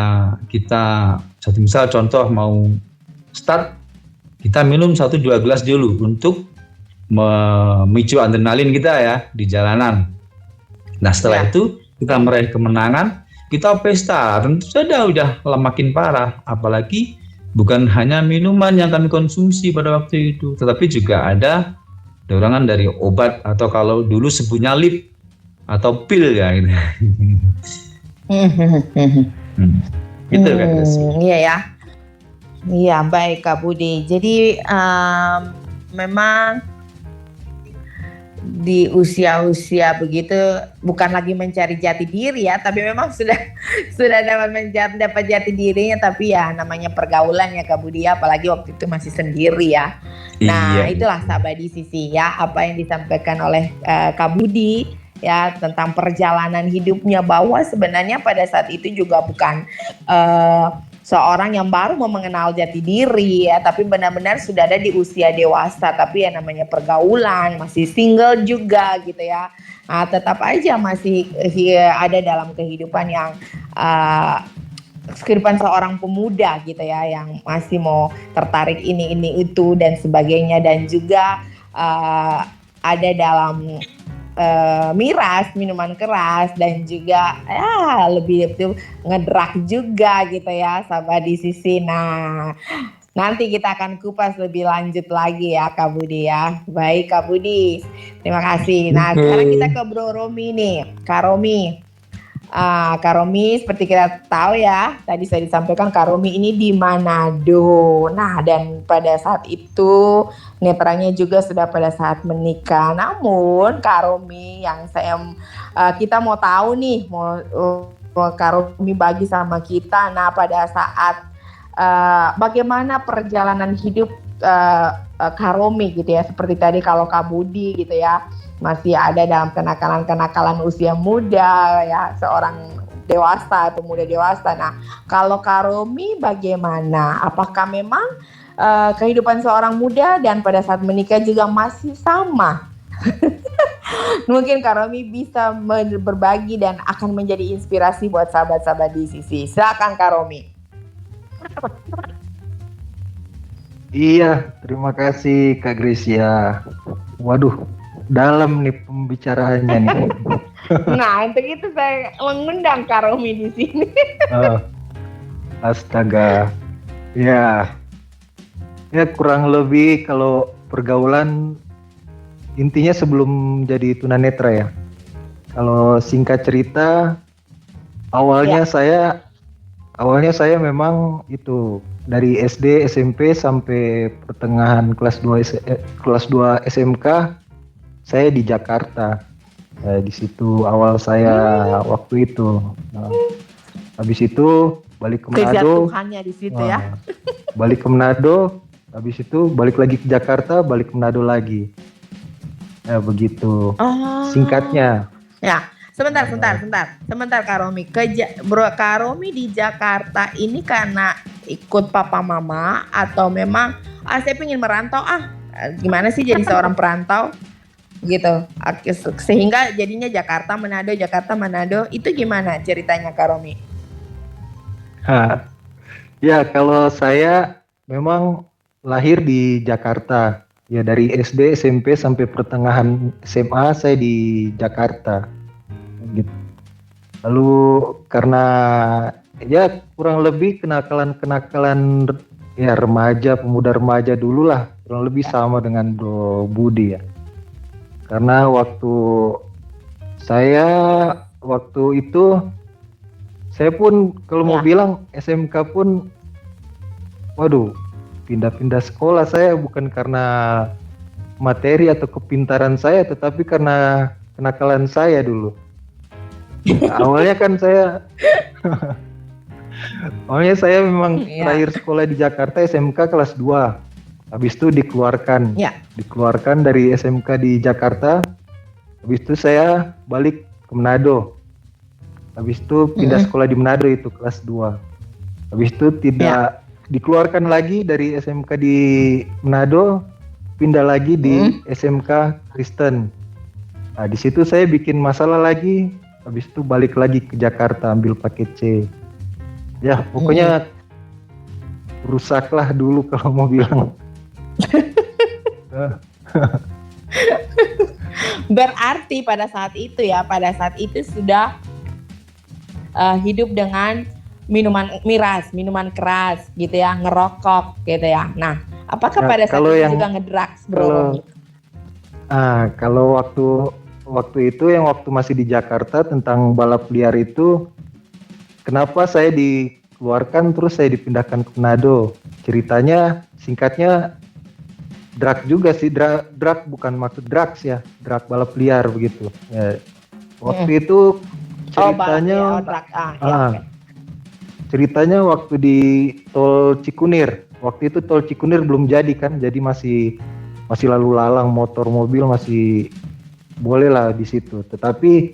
kita misal contoh mau start, kita minum 1-2 gelas dulu untuk memicu adrenalin kita ya di jalanan. Nah setelah itu kita meraih kemenangan, kita pesta, tentu saja udah makin parah. Apalagi bukan hanya minuman yang kami konsumsi pada waktu itu, tetapi juga ada dorongan dari obat atau kalau dulu sebutnya lip atau pil ya gitu. Gitu kan. Iya ya. Iya, baik Kak Budi. Jadi memang di usia-usia begitu bukan lagi mencari jati diri ya, tapi memang sudah dapat jati dirinya, tapi ya namanya pergaulan ya Kak Budi, apalagi waktu itu masih sendiri ya. Nah, itulah sahabat di sisi ya, apa yang disampaikan oleh Kak Budi ya tentang perjalanan hidupnya, bahwa sebenarnya pada saat itu juga bukan seorang yang baru mau mengenal jati diri ya, tapi benar-benar sudah ada di usia dewasa, tapi ya namanya pergaulan, masih single juga gitu ya. Nah, tetap aja masih ada dalam kehidupan yang kehidupan seorang pemuda gitu ya, yang masih mau tertarik ini itu dan sebagainya, dan juga ada dalam miras, minuman keras, dan juga ya lebih itu ngedrak juga gitu ya sahabat di sisi. Nah, nanti kita akan kupas lebih lanjut lagi ya Kak Budi ya. Baik Kak Budi, terima kasih. Nah sekarang kita ke Bro Romi nih, Kak Romi. Kak Romi seperti kita tahu ya, tadi saya disampaikan Kak Romi ini di Manado. Nah, dan pada saat itu netranya juga sudah pada saat menikah. Namun Kak Romi yang kita mau tahu nih, mau Kak Romi bagi sama kita. Nah, pada saat bagaimana perjalanan hidup Kak Romi gitu ya, seperti tadi kalau Kak Budi gitu ya, masih ada dalam kenakalan usia muda ya, seorang dewasa atau muda dewasa. Nah, kalau Kak Romi bagaimana? Apakah memang kehidupan seorang muda dan pada saat menikah juga masih sama? Mungkin Kak Romi bisa berbagi dan akan menjadi inspirasi buat sahabat-sahabat di sisi. Silakan Kak Romi. Iya, terima kasih Kak Gracia. Waduh, dalam nih pembicaraannya nih. Nah, untuk itu saya mengundang Kak Romi di sini. Astaga. Ya kurang lebih kalau pergaulan intinya sebelum jadi tunanetra ya. Kalau singkat cerita, awalnya saya memang itu dari SD, SMP sampai pertengahan kelas 2 SMK saya di Jakarta. Di situ awal saya waktu itu. Habis itu balik ke Manado. Kejatuhannya di situ ya. Balik ke Manado, habis itu balik lagi ke Jakarta, balik ke Manado lagi. Ya begitu. Oh. Singkatnya. Ya, sebentar Kak Romi. Kak Romi di Jakarta ini karena ikut papa mama atau memang saya pengen merantau gimana sih jadi seorang perantau gitu, sehingga jadinya Jakarta Manado itu gimana ceritanya Kak Romi? Ya kalau saya memang lahir di Jakarta. Ya dari SD, SMP sampai pertengahan SMA saya di Jakarta. Gitu. Lalu karena ya kurang lebih kenakalan ya pemuda remaja dulu lah, kurang lebih sama dengan Bro Budi ya. Karena waktu itu saya pun kalau mau bilang SMK pun waduh, pindah-pindah sekolah saya bukan karena materi atau kepintaran saya, tetapi karena kenakalan saya dulu. Awalnya kan saya memang terakhir sekolah di Jakarta SMK kelas 2. Habis itu dikeluarkan dari SMK di Jakarta. Habis itu saya balik ke Manado. Habis itu pindah sekolah di Manado itu kelas 2. Habis itu tidak dikeluarkan lagi dari SMK di Manado, pindah lagi di SMK Kristen. Nah, di situ saya bikin masalah lagi, habis itu balik lagi ke Jakarta ambil paket C. Ya, pokoknya rusaklah dulu kalau mau bilang. Berarti pada saat itu sudah hidup dengan minuman keras gitu ya, ngerokok gitu ya. Nah, apakah pada saat itu juga ngedrugs, Bro? Kalau waktu itu yang waktu masih di Jakarta tentang balap liar itu, kenapa saya dikeluarkan terus saya dipindahkan ke Manado? Ceritanya singkatnya drug juga sih, drug bukan maksud drugs ya, drug balap liar begitu. Ya, waktu itu ceritanya ceritanya waktu di tol Cikunir. Waktu itu tol Cikunir belum jadi kan, jadi masih lalu lalang motor mobil masih boleh lah di situ. Tetapi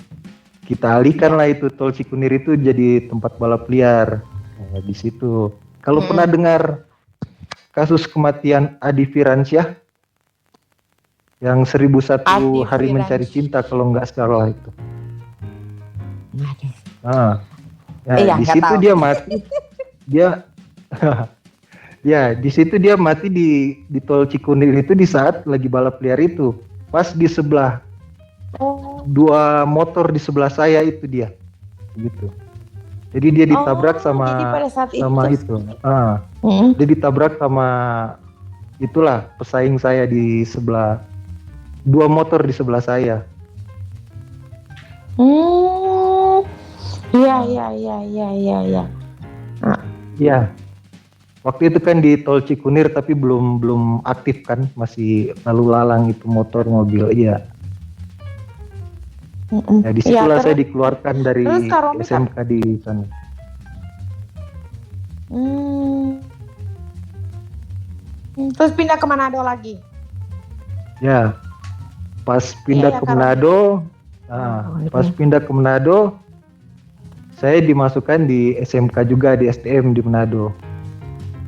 kita alihkan lah itu tol Cikunir itu jadi tempat balap liar. Nah, di situ. Kalau pernah dengar kasus kematian Adi Firansyah yang 1001 hari mencari cinta kalau nggak salah itu. Di situ dia mati. Di situ dia mati di tol Cikunir itu di saat lagi balap liar itu. Pas di sebelah dua motor di sebelah saya itu dia. Gitu. Jadi dia ditabrak sama itu. Dia ditabrak sama itulah pesaing saya di sebelah, dua motor di sebelah saya. Iya. Waktu itu kan di tol Cikunir tapi belum aktif kan, masih lalu lalang itu motor mobil. Iya. Ya disitulah saya dikeluarkan dari SMK di sana. Terus pindah ke Manado lagi? Ya, pas pindah ke Manado, pas pindah ke Manado, saya dimasukkan di SMK juga di STM di Manado.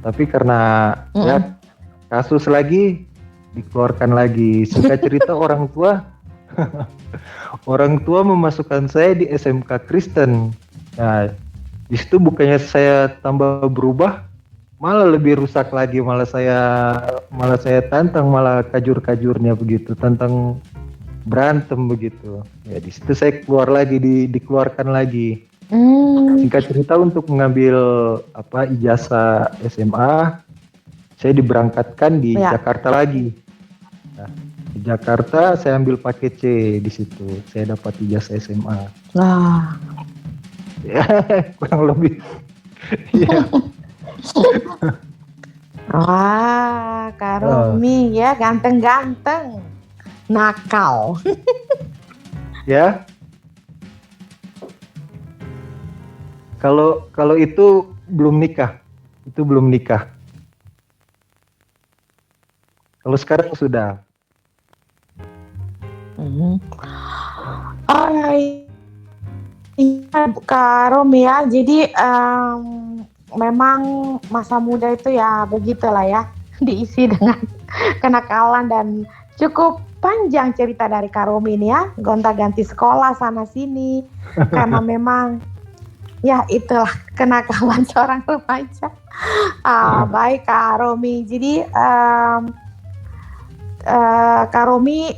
Tapi karena ya kasus lagi dikeluarkan lagi. Singkat cerita orang tua memasukkan saya di SMK Kristen. Nah, di situ bukannya saya tambah berubah, malah lebih rusak lagi. Malah saya tantang malah kajur-kajurnya begitu, tantang berantem begitu. Ya di situ saya keluar lagi, dikeluarkan lagi. Singkat cerita untuk mengambil ijazah SMA, saya diberangkatkan di Jakarta lagi. Nah, di Jakarta saya ambil paket C di situ, saya dapat ijazah SMA. Nah, ya kurang lebih. Ya. Wah, Kak Romi ya ganteng-ganteng, nakal. Ya. Kalau itu belum nikah. Kalau sekarang sudah. Iya, Kak Romi ya. Jadi memang masa muda itu ya begitulah ya, diisi dengan kenakalan dan cukup panjang cerita dari Kak Romi ini ya, gonta-ganti sekolah sana sini karena memang ya itulah kenakalan seorang remaja. Baik Kak Romi. Jadi Kak Romi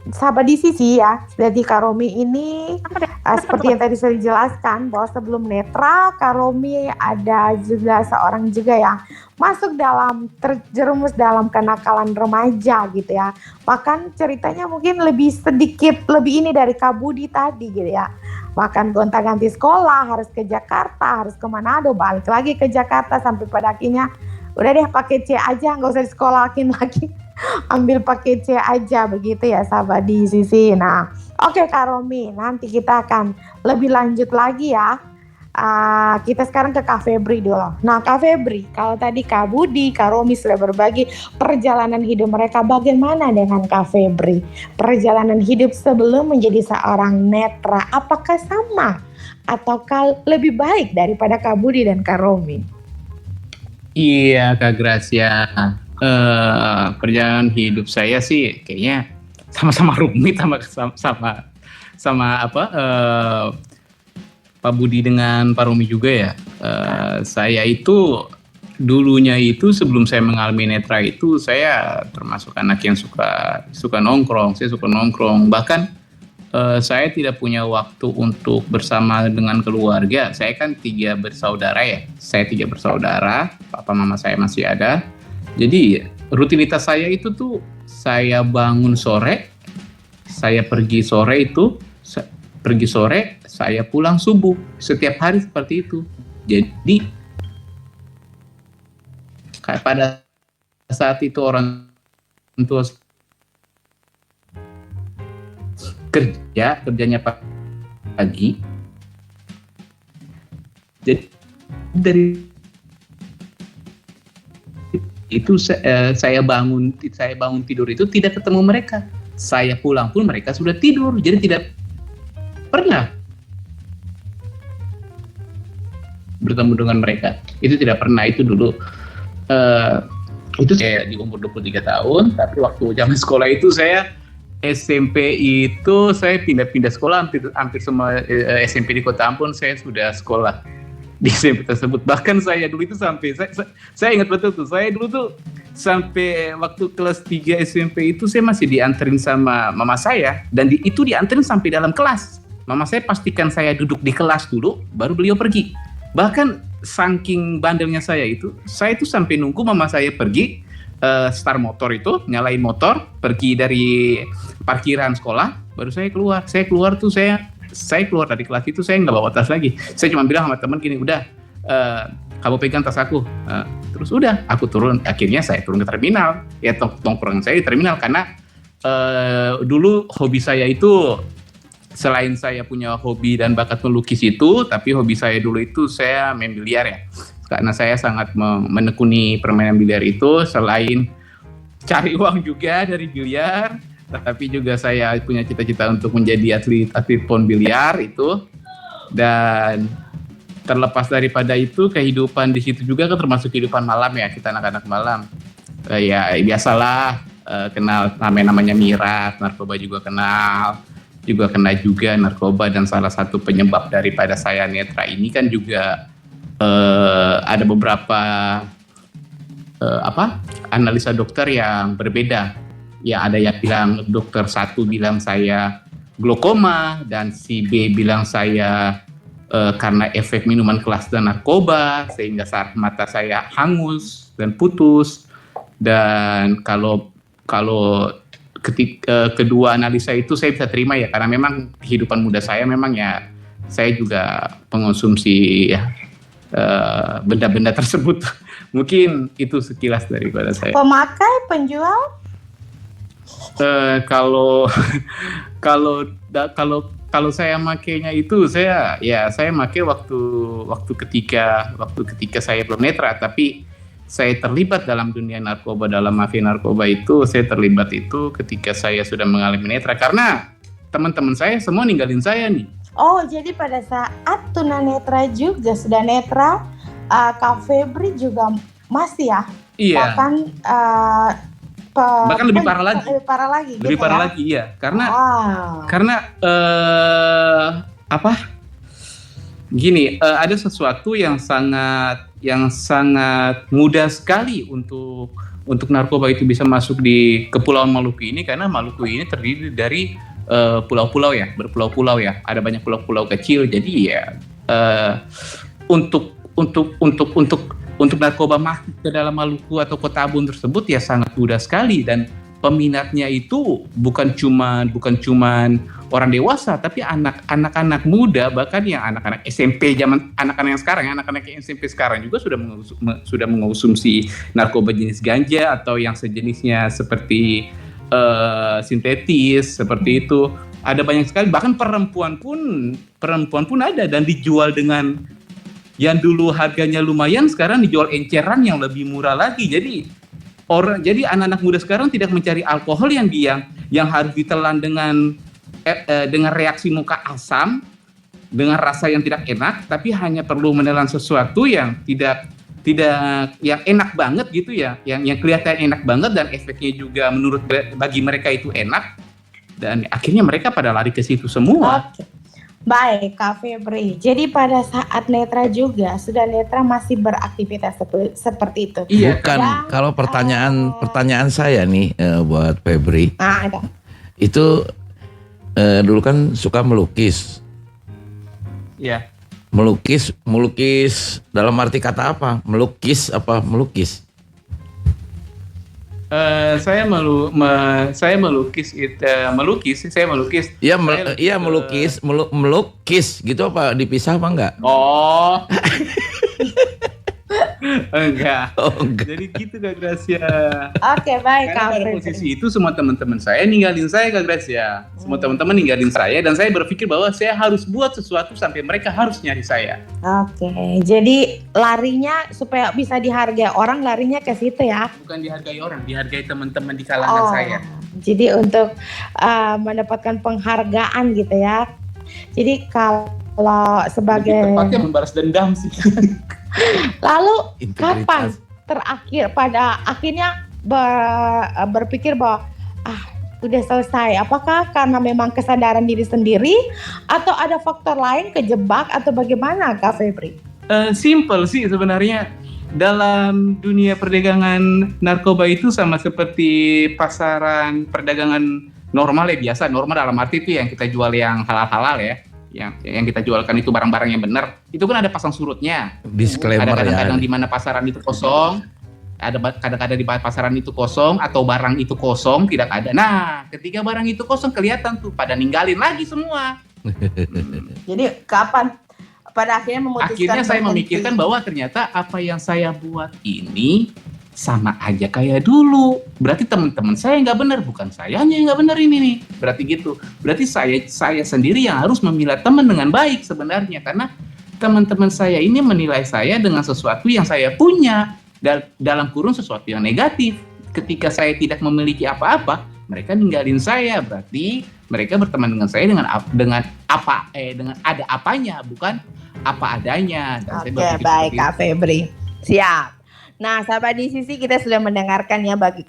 sahabat di sisi ya. Jadi Kak Romi ini seperti yang tadi saya jelaskan bahwa sebelum netra Kak Romi ada juga seorang juga yang masuk dalam terjerumus dalam kenakalan remaja gitu ya. Bahkan ceritanya mungkin lebih sedikit lebih ini dari Kak Budi tadi gitu ya. Bahkan gonta-ganti sekolah, harus ke Jakarta, harus ke Manado, balik lagi ke Jakarta sampai pada akhirnya udah deh pakai C aja, nggak usah disekolahin lagi. Ambil paket C aja begitu ya sahabat di sisi. Nah, oke Kak Romi, nanti kita akan lebih lanjut lagi ya. Kita sekarang ke Kak Febri dulu. Nah Kak Febri, kalau tadi Kak Budi, Kak Romi sudah berbagi perjalanan hidup mereka, bagaimana dengan Kak Febri? Perjalanan hidup sebelum menjadi seorang netra, apakah sama ataukah lebih baik daripada Kak Budi dan Kak Romi? Iya Kak Gracia. Perjalanan hidup saya sih kayaknya sama-sama rumit sama apa Pak Budi dengan Pak Romi juga ya. Saya itu dulunya itu sebelum saya mengalami netra itu saya termasuk anak yang suka nongkrong. Saya suka nongkrong. Bahkan saya tidak punya waktu untuk bersama dengan keluarga. Saya kan 3 bersaudara ya. Saya 3 bersaudara. Papa mama saya masih ada. Jadi rutinitas saya itu tuh saya bangun sore, saya pergi sore, saya pulang subuh. Setiap hari seperti itu. Jadi kayak pada saat itu orang tua kerjanya pagi. Jadi dari itu saya bangun tidur itu tidak ketemu mereka. Saya pulang pun mereka sudah tidur. Jadi tidak pernah bertemu dengan mereka. Itu tidak pernah. Itu dulu itu saya di umur 23 tahun. Tapi waktu zaman sekolah itu saya SMP itu saya pindah-pindah sekolah. Hampir semua SMP di Kota Ambon saya sudah sekolah di SMP tersebut. Bahkan saya dulu itu sampai saya ingat betul tuh, saya dulu tuh sampai waktu kelas 3 SMP itu saya masih dianterin sama mama saya, dan itu dianterin sampai dalam kelas. Mama saya pastikan saya duduk di kelas dulu baru beliau pergi. Bahkan saking bandelnya saya itu sampai nunggu mama saya pergi start motor itu, nyalain motor, pergi dari parkiran sekolah, baru saya keluar. Saya keluar dari kelas itu, saya nggak bawa tas lagi. Saya cuma bilang sama teman gini, udah kamu pegang tas aku. Terus udah, aku turun. Akhirnya saya turun ke terminal. Ya tongkrongan saya di terminal karena dulu hobi saya itu selain saya punya hobi dan bakat melukis itu, tapi hobi saya dulu itu saya main biliar ya. Karena saya sangat menekuni permainan biliar itu, selain cari uang juga dari biliar, tapi juga saya punya cita-cita untuk menjadi atlet pon biliar itu. Dan terlepas daripada itu, kehidupan di situ juga kan termasuk kehidupan malam ya, kita anak-anak malam. Ya biasalah, kenal namanya miras, narkoba juga kena juga narkoba. Dan salah satu penyebab daripada saya netra ini kan juga ada beberapa analisa dokter yang berbeda. Ya ada yang bilang, dokter satu bilang saya glaukoma, dan si B bilang saya karena efek minuman keras dan narkoba sehingga mata saya hangus dan putus. Dan kalau kedua analisa itu saya bisa terima ya, karena memang kehidupan muda saya memang ya saya juga pengonsumsi ya benda-benda tersebut. Mungkin itu sekilas daripada saya. Pemakai, penjual? Kalau saya makainya itu saya makai waktu ketika saya belum netra, tapi saya terlibat dalam dunia narkoba, dalam mafia narkoba itu saya terlibat itu ketika saya sudah mengalami netra, karena teman-teman saya semua ninggalin saya nih. Oh, jadi pada saat tunanetra juga sudah netra, Kak Febri juga masih ya? Iya. Bahkan lebih parah lagi. Lebih parah lagi. Lebih gitu parah ya? lagi, iya. Karena gini, ada sesuatu yang sangat mudah sekali untuk narkoba itu bisa masuk di Kepulauan Maluku ini, karena Maluku ini terdiri dari pulau-pulau ya, berpulau-pulau ya. Ada banyak pulau-pulau kecil, jadi ya untuk narkoba masuk ke dalam Maluku atau Kota Abun tersebut ya sangat mudah sekali, dan peminatnya itu bukan cuman orang dewasa, tapi anak-anak muda, bahkan yang anak-anak SMP anak-anak SMP sekarang juga sudah mengonsumsi narkoba jenis ganja atau yang sejenisnya seperti sintetis seperti itu. Ada banyak sekali, bahkan perempuan pun ada, dan dijual dengan yang dulu harganya lumayan, sekarang dijual enceran yang lebih murah lagi. Jadi anak-anak muda sekarang tidak mencari alkohol yang harus ditelan dengan reaksi muka asam, dengan rasa yang tidak enak, tapi hanya perlu menelan sesuatu yang tidak yang enak banget gitu ya, yang kelihatan enak banget dan efeknya juga bagi mereka itu enak, dan akhirnya mereka pada lari ke situ semua. Oke. Baik, Kak Febri. Jadi pada saat netra juga sudah netra masih beraktivitas seperti itu. Iya. Bukan. Kalau pertanyaan saya nih buat Febri. Ada. Itu dulu kan suka melukis. Iya. Melukis dalam arti kata apa? Melukis. Saya melukis. Iya, melukis gitu apa dipisah apa enggak? Oh. Enggak. Jadi gitu Kak Gracia. Oke, baik Kak Karena pada posisi itu semua teman-teman saya ninggalin saya Kak Gracia. Semua teman-teman ninggalin saya, dan saya berpikir bahwa saya harus buat sesuatu sampai mereka harus nyari saya. Oke, jadi larinya supaya bisa dihargai orang, larinya ke situ ya? Bukan dihargai orang, dihargai teman-teman di kalangan saya. Jadi untuk mendapatkan penghargaan gitu ya. Jadi kalau sebagai tepatnya membalas dendam sih. Lalu kapan pada akhirnya berpikir bahwa udah selesai? Apakah karena memang kesadaran diri sendiri atau ada faktor lain, kejebak atau bagaimana Kak Febri? Simple sih sebenarnya. Dalam dunia perdagangan narkoba itu sama seperti pasaran perdagangan normal ya, biasa. Normal dalam arti itu yang kita jual yang halal-halal ya. Yang kita jualkan itu barang-barang yang benar, itu kan ada pasang surutnya. Disclaimer ada kadang-kadang ya. di mana pasaran itu kosong, ada kadang-kadang di pasaran itu kosong atau barang itu kosong tidak ada. Nah, ketika barang itu kosong kelihatan tuh pada ninggalin lagi semua. Jadi kapan pada akhirnya memutuskan? Akhirnya saya memikirkan bahwa ternyata apa yang saya buat ini sama aja kayak dulu. Berarti teman-teman saya nggak benar, bukan sayanya yang nggak benar ini nih. Berarti gitu. Berarti saya sendiri yang harus memilah teman dengan baik sebenarnya, karena teman-teman saya ini menilai saya dengan sesuatu yang saya punya, dalam kurung sesuatu yang negatif. Ketika saya tidak memiliki apa-apa, mereka ninggalin saya. Berarti mereka berteman dengan saya dengan ada apanya, bukan apa adanya. Oke, baik Kak Febri. Siap. Nah, sahabat di sisi, kita sudah mendengarkan ya bagi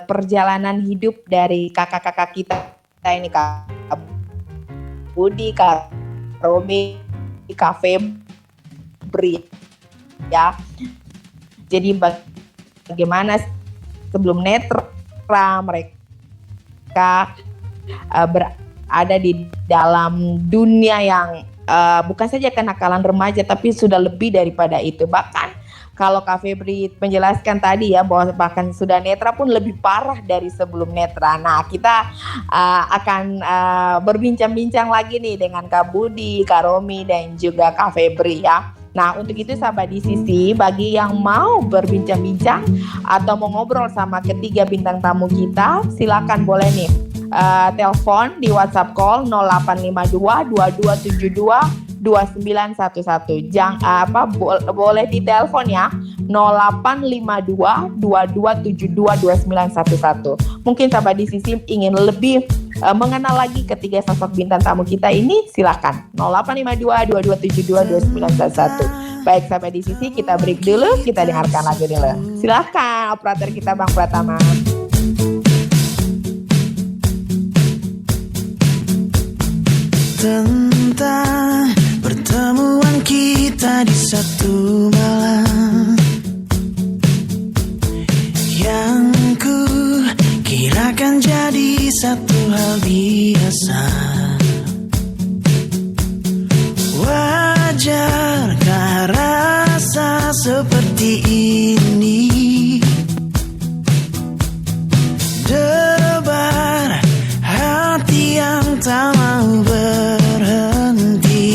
perjalanan hidup dari kakak-kakak kita ini, Kak Budi, Kak Romi, Kak Febri ya. Jadi bagaimana sebelum netra mereka berada di dalam dunia yang bukan saja kenakalan remaja, tapi sudah lebih daripada itu. Bahkan kalau Kak Febri menjelaskan tadi ya, bahwa bahkan sudah netra pun lebih parah dari sebelum netra. Nah, kita akan berbincang-bincang lagi nih dengan Kak Budi, Kak Romi, dan juga Kak Febri ya. Nah, untuk itu sahabat di sisi, bagi yang mau berbincang-bincang atau mau ngobrol sama ketiga bintang tamu kita, silakan boleh nih telepon di WhatsApp call 0852 2272 2911. Boleh ditelepon ya 0852 2272 2911. Mungkin sahabat di sisi ingin lebih mengenal lagi ketiga sosok bintang tamu kita ini, silakan 0852 2272 2911. Baik sahabat di sisi, kita break dulu, kita dengarkan lagu dulu. Silakan operator kita Bang Pratama. Tentang pertemuan kita di satu malam yang ku kirakan jadi satu hal biasa. Wajarkah rasa seperti ini? Debar hati yang tak mau berhenti.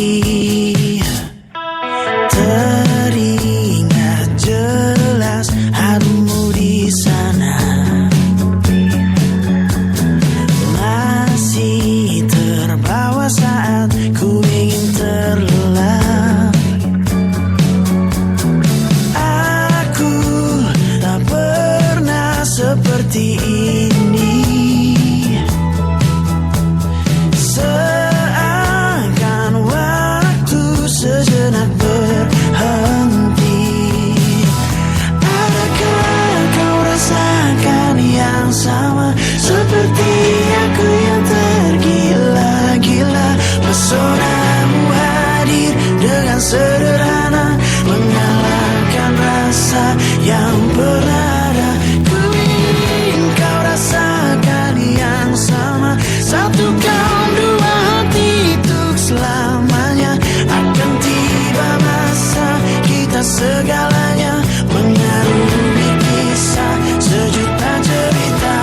Teringat jelas harumu di sana. Masih terbawa saat ku ingin terlelap. Aku tak pernah seperti ini. Seakan waktu sejenak berhenti. Adakah kau rasakan yang sama seperti aku yang tergila-gila? Pesonamu hadir dengan sederhana, mengalahkan rasa yang pernah ada. Ku ingin kau rasakan yang sama. Satukan dua hati untuk selamanya. Akan tiba masa kita segalanya mengarungi kisah sejuta cerita.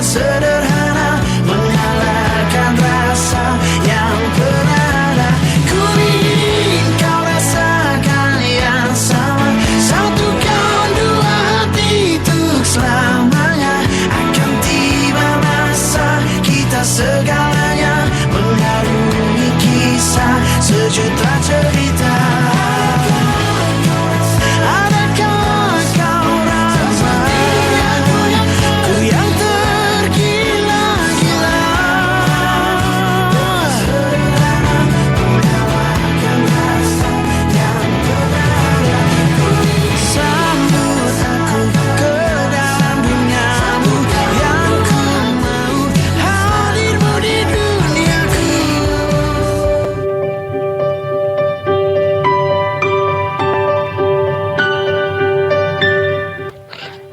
Sederhana, mengalahkan rasa yang pernah ada. Ku ingin kau rasakan yang sama. Satukan dua hati untuk selamanya. Akan tiba masa kita segalanya mengarungi kisah sejuta cerita. Adakah kau rasa ku yang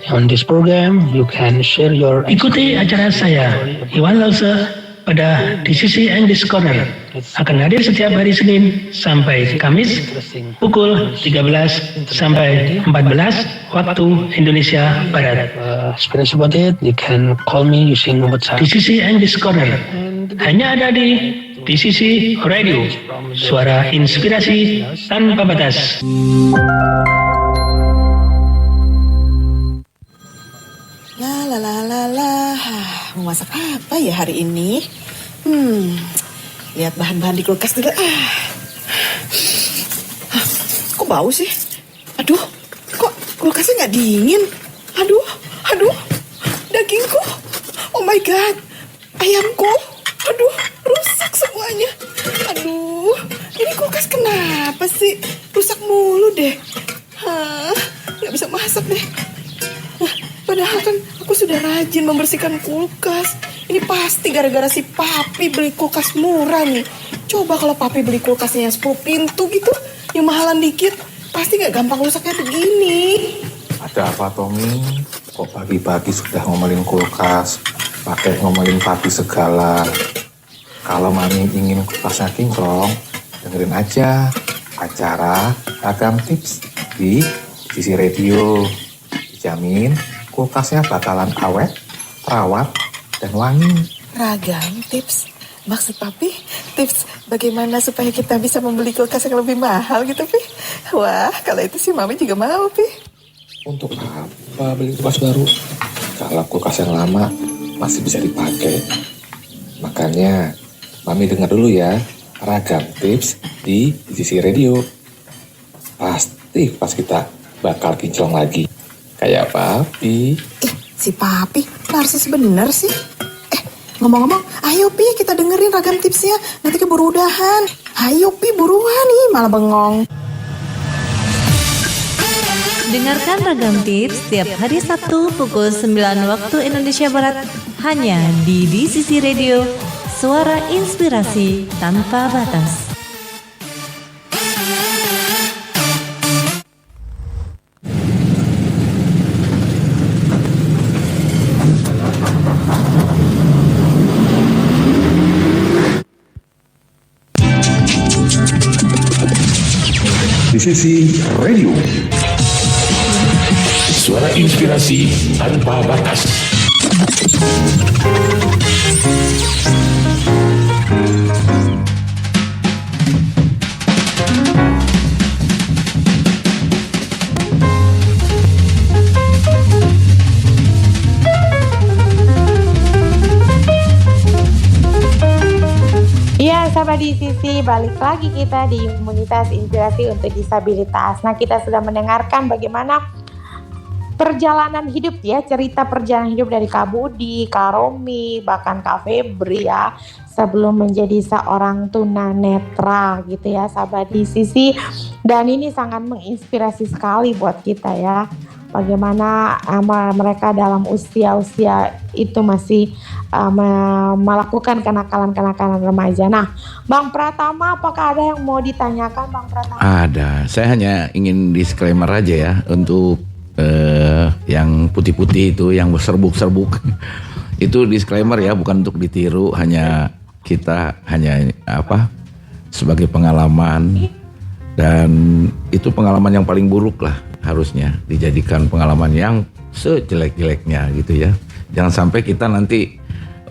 On this program, you can share your... Ikuti acara saya, Iwan Lause, pada di sisi English Corner. Akan hadir setiap hari Senin sampai Kamis, pukul 13 sampai 14 waktu Indonesia Barat. Experience about it, you can call me using WhatsApp. Di sisi English Corner, hanya ada di sisi Radio, suara inspirasi tanpa batas. La la la la la. mau masak apa ya hari ini? Lihat bahan-bahan di kulkas dulu. Kok bau sih? Aduh, kok kulkasnya nggak dingin? Aduh, dagingku. Oh my God, ayamku. Aduh, rusak semuanya. Aduh, ini kulkas kenapa sih? Rusak mulu deh. Nggak bisa masak deh. Padahal kan aku sudah rajin membersihkan kulkas. Ini pasti gara-gara si papi beli kulkas murah nih. Coba kalau papi beli kulkasnya yang 10 pintu gitu, yang mahalan dikit, pasti nggak gampang rusaknya begini. Ada apa, Tommy? Kok pagi-pagi sudah ngomelin kulkas, pakai ngomelin papi segala. Kalau Mami ingin kulkasnya kinclong, dengerin aja acara Ragam Tips di Sisi Radio. Dijamin kulkasnya bakalan awet, terawat, dan wangi. Ragam tips? Maksud papi, tips bagaimana supaya kita bisa membeli kulkas yang lebih mahal gitu, Pi? Wah, kalau itu sih Mami juga mau, Pi. Untuk apa beli kulkas baru? Kalau kulkas yang lama masih bisa dipakai. Makanya Mami dengar dulu ya Ragam Tips di Sisi Radio. Pasti pas kita bakal kinclong lagi kayak papi. Si papi narsis bener sih. Ngomong-ngomong, ayo Pi kita dengerin Ragam Tipsnya. Nanti keburu udahan. Ayo Pi buruan nih, malah bengong. Dengarkan Ragam Tips setiap hari Sabtu pukul 9 waktu Indonesia Barat hanya di Sisi Radio, suara inspirasi tanpa batas. Di Sisi Radio. Suara inspirasi tanpa batas. Iya, sahabat di Sisi, balik lagi kita di Komunitas Inspirasi untuk Disabilitas. Nah, kita sudah mendengarkan bagaimana perjalanan hidup ya, cerita perjalanan hidup dari Kak Budi, Kak Romi, bahkan Kak Febri ya, sebelum menjadi seorang tunanetra gitu ya, sahabat di Sisi. Dan ini sangat menginspirasi sekali buat kita ya, bagaimana mereka dalam usia-usia itu masih melakukan kenakalan-kenakalan remaja. Nah, Bang Pratama, apakah ada yang mau ditanyakan, Bang Pratama? Ada, saya hanya ingin disclaimer aja ya untuk yang putih-putih itu, yang serbuk-serbuk itu disclaimer ya, bukan untuk ditiru, hanya kita hanya sebagai pengalaman, dan itu pengalaman yang paling buruk lah, harusnya dijadikan pengalaman yang sejelek-jeleknya gitu ya. Jangan sampai kita nanti,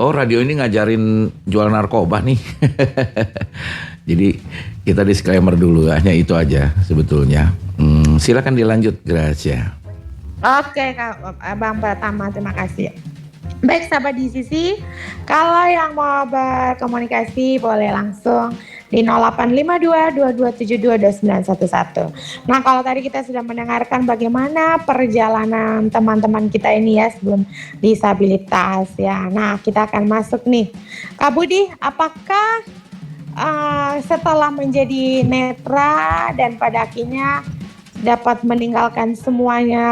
oh radio ini ngajarin jual narkoba nih. Jadi kita disclaimer dulu, hanya itu aja sebetulnya. Silakan dilanjut, Gracia. Oke, Bang Pratama, terima kasih. Baik, sahabat di Sisi, kalau yang mau berkomunikasi boleh langsung di 0852-2272-2911. Nah, kalau tadi kita sudah mendengarkan bagaimana perjalanan teman-teman kita ini ya sebelum disabilitas ya. Nah, kita akan masuk nih. Kak Budi, apakah setelah menjadi netra dan pada akhirnya dapat meninggalkan semuanya,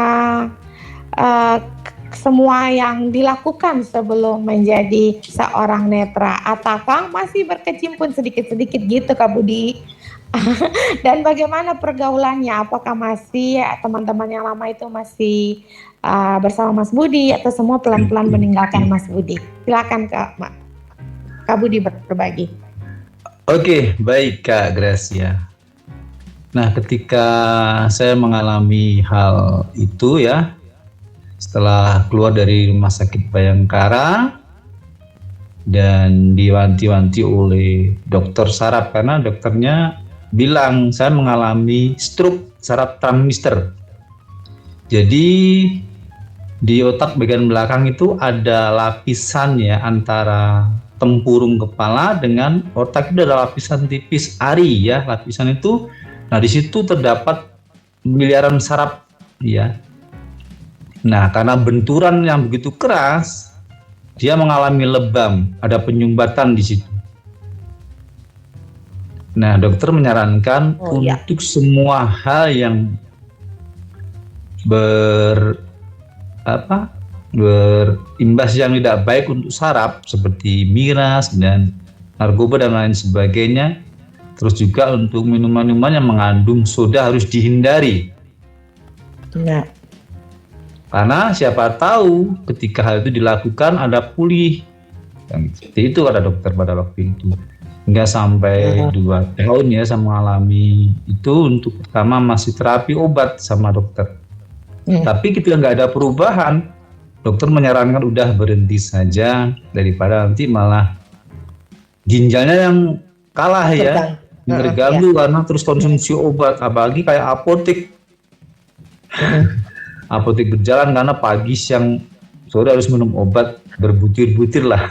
semua yang dilakukan sebelum menjadi seorang netra, ataukah masih berkecimpung sedikit-sedikit gitu Kak Budi? Dan bagaimana pergaulannya? Apakah masih teman-teman yang lama itu masih bersama Mas Budi atau semua pelan-pelan meninggalkan Mas Budi? Silakan Kak Budi berbagi. Oke, baik Kak Gracia. Nah, ketika saya mengalami hal itu ya, setelah keluar dari Rumah Sakit Bayangkara dan diwanti-wanti oleh dokter saraf, karena dokternya bilang saya mengalami stroke saraf transmitter. Jadi Di otak bagian belakang itu ada lapisan ya antara tempurung kepala dengan otak, itu ada lapisan tipis ari ya. Lapisan itu, nah di situ terdapat miliaran saraf ya. Nah, karena benturan yang begitu keras, dia mengalami lebam, ada penyumbatan di situ. Nah, dokter menyarankan untuk semua hal yang berimbas yang tidak baik untuk saraf seperti miras dan narkoba dan lain sebagainya, terus juga untuk minuman-minuman yang mengandung soda harus dihindari. Nah, karena siapa tahu ketika hal itu dilakukan ada pulih. Seperti itu kata dokter pada waktu itu. Hingga sampai 2 tahun ya saya mengalami itu. Untuk pertama masih terapi obat sama dokter. Tapi ketika nggak ada perubahan, dokter menyarankan udah berhenti saja daripada nanti malah ginjalnya yang kalah ya, terganggu karena terus konsumsi obat, apalagi kayak apotek. Apotek berjalan karena pagi, siang, sore harus minum obat berbutir-butir lah.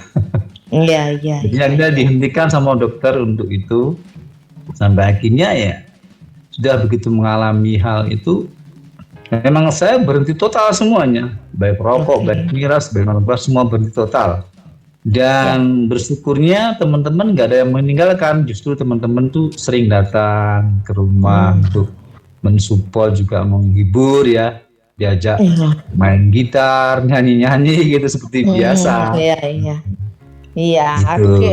Iya. Jadi akhirnya dihentikan sama dokter untuk itu. Sampai akhirnya ya sudah begitu mengalami hal itu, memang saya berhenti total semuanya, baik rokok, baik miras, baik narkoba, semua berhenti total. Dan bersyukurnya teman-teman nggak ada yang meninggalkan, justru teman-teman tuh sering datang ke rumah untuk mensupport, juga menghibur ya, diajak main gitar, nyanyi-nyanyi gitu seperti biasa. Iya, Gitu.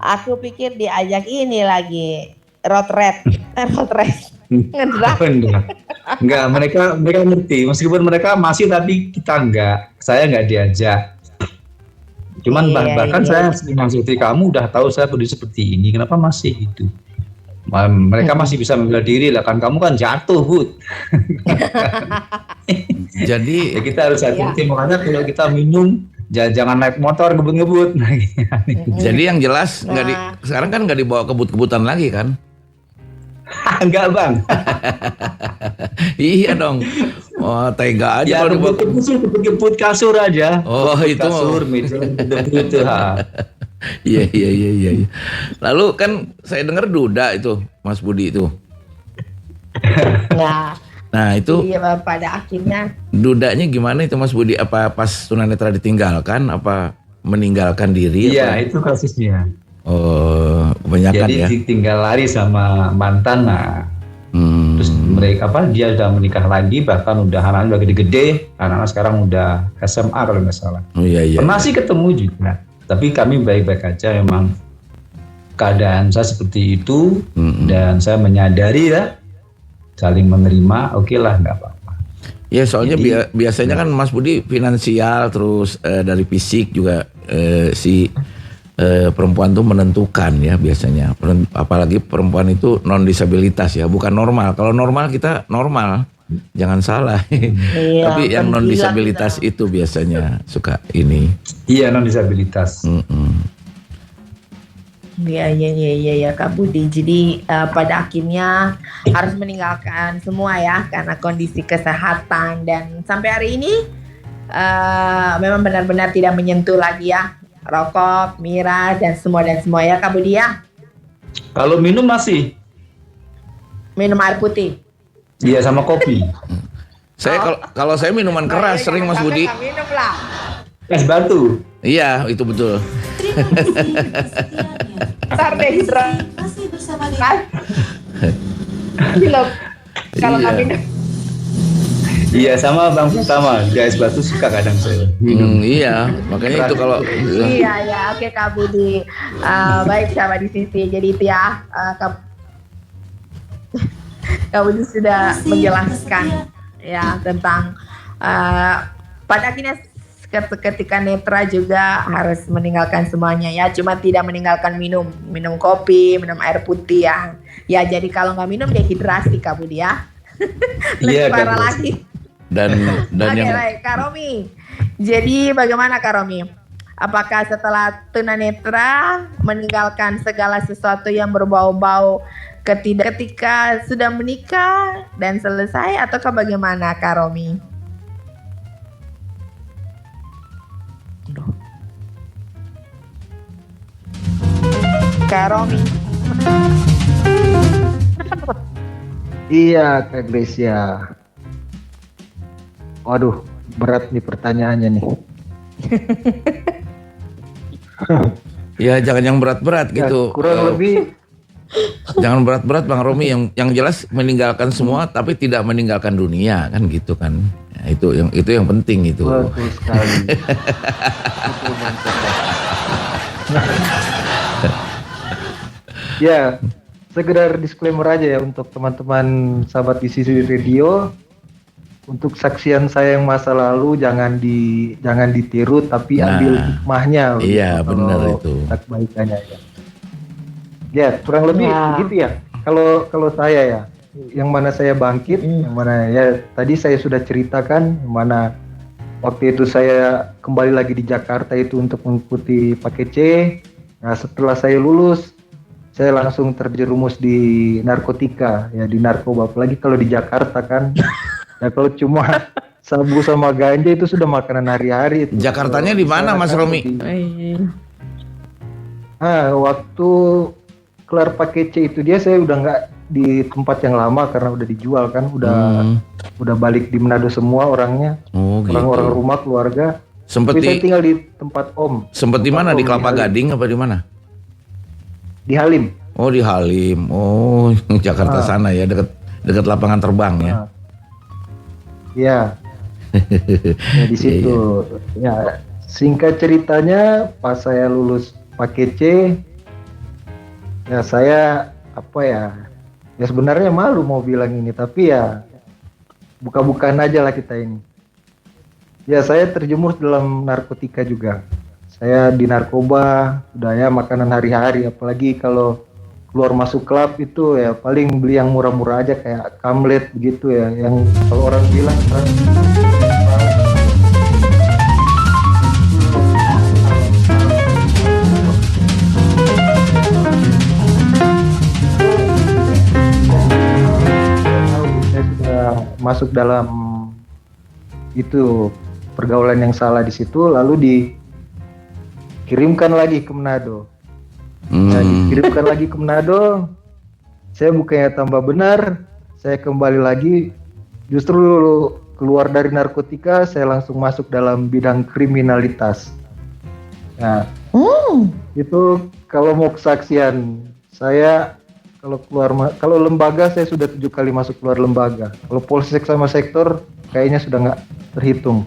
aku pikir diajak ini lagi road race. Enggak, mereka ngerti, meskipun mereka masih tapi kita enggak, saya enggak diajak. Cuman bahkan saya seperti kamu udah tahu saya kondisi seperti ini, kenapa masih gitu? Mereka masih bisa membela diri lah, kan kamu kan jatuh, Bud. Jadi ya kita harus hati-hati, makanya kalau kita minum jangan naik motor ngebut-ngebut. Jadi yang jelas sekarang kan nggak dibawa kebut-kebutan lagi kan? Enggak bang. Iya dong. Oh tega aja Ya kalau dibawa kebut kasur aja. Oh Kebut itu kasur, meja itu. Iya. Lalu kan saya dengar duda itu Mas Budi itu. Nah itu Iya, pada akhirnya dudanya gimana itu Mas Budi? Apa pas tunanetra ditinggalkan? Apa meninggalkan diri? Iya, apa? itu kasusnya. Oh, kebanyakan Jadi ya. ditinggal lari sama mantan. Nah, terus mereka dia udah menikah lagi, bahkan udah anak-anak udah gede-gede. Anak-anak sekarang udah SMA kalau nggak salah. Oh iya. Pernah sih ketemu juga. Tapi kami baik-baik aja, memang keadaan saya seperti itu dan saya menyadari ya, saling menerima, oke lah, nggak apa-apa. Ya soalnya biasanya kan Mas Budi finansial, terus dari fisik juga si perempuan tuh menentukan ya biasanya. Apalagi perempuan itu non disabilitas ya, bukan normal. Kalau normal kita normal, jangan salah. Iya, tapi yang non disabilitas itu biasanya suka ini. Iya, non disabilitas. Iya Kak Budi. Jadi pada akhirnya harus meninggalkan semua ya karena kondisi kesehatan, dan sampai hari ini memang benar-benar tidak menyentuh lagi ya rokok, miras dan semua ya Kak Budi ya. Kalau minum masih? Minum air putih. Iya, sama kopi. Saya kalau saya minuman keras sering Mas Budi. Minum lah. Es batu. Iya, itu betul. Ntar dehidrasi. Kalau nggak minum. Iya, sama Bang Pertama, di es batu suka kadang saya minum. Iya, makanya itu kalau Iya, oke Kak Budi. Baik sahabat di sisi. Jadi itu ya Kak Budi sudah menjelaskan ya tentang pada akhirnya ketika netra juga harus meninggalkan semuanya ya, cuma tidak meninggalkan minum kopi, minum air putih ya. Ya jadi kalau nggak minum dehidrasi Kak Budi ya. Lebih parah lagi. Dan yang baik, Kak Romi. Jadi bagaimana Kak Romi? Apakah setelah tunanetra meninggalkan segala sesuatu yang berbau-bau ketika sudah menikah dan selesai, ataukah bagaimana Kak Romi? Kak Romi. Iya, Kak Gracia. Waduh, berat nih pertanyaannya nih. Ya jangan yang berat-berat Ya, gitu. kurang lebih Jangan berat-berat Bang Romi, yang jelas meninggalkan semua tapi tidak meninggalkan dunia kan gitu kan. Ya, itu yang penting itu. betul sekali. Betul, mantap. Ya, sekedar disclaimer aja ya untuk teman-teman sahabat di sisi radio. Untuk saksian saya yang masa lalu jangan ditiru tapi ambil hikmahnya. Iya, kalau benar itu. Kebaikannya ya. Ya, kurang lebih Ya. begitu ya. Kalau saya ya, yang mana saya bangkit, yang mana ya tadi saya sudah ceritakan, yang mana waktu itu saya kembali lagi di Jakarta itu untuk mengikuti paket C. Nah, setelah saya lulus, saya langsung terjerumus di narkotika, ya di narkoba. Apalagi kalau di Jakarta kan, ya kalau cuma sabu sama ganja itu sudah makanan hari-hari. Itu. Jakartanya di mana Mas Romi? Waktu kelar paket C itu saya udah nggak di tempat yang lama karena udah dijual kan, udah balik di Manado semua orangnya, orang-orang rumah keluarga. Tapi saya tinggal di tempat Om. Sempet di mana? Di Kelapa Gading apa di mana? Di Halim. Oh di Halim. Oh Jakarta sana ya, dekat lapangan terbang ya. Ya. Ya di situ. Ya, singkat ceritanya pas saya lulus paket C, ya saya ya sebenarnya malu mau bilang ini, tapi ya buka-bukaan aja lah kita ini. Ya saya terjemur dalam narkotika juga. Saya di narkoba, udah ya makanan hari-hari, apalagi kalau keluar masuk klub itu ya paling beli yang murah-murah aja kayak kamlet begitu ya, yang kalau orang bilang saya sudah masuk dalam itu pergaulan yang salah di situ, lalu dikirimkan lagi ke Manado. Nah, dikirimkan lagi ke Manado, saya bukannya tambah benar, saya kembali lagi, justru keluar dari narkotika, saya langsung masuk dalam bidang kriminalitas. Nah, itu kalau mau kesaksian, saya kalau lembaga saya sudah 7 kali masuk keluar lembaga. Kalau polsek sama sektor kayaknya sudah nggak terhitung.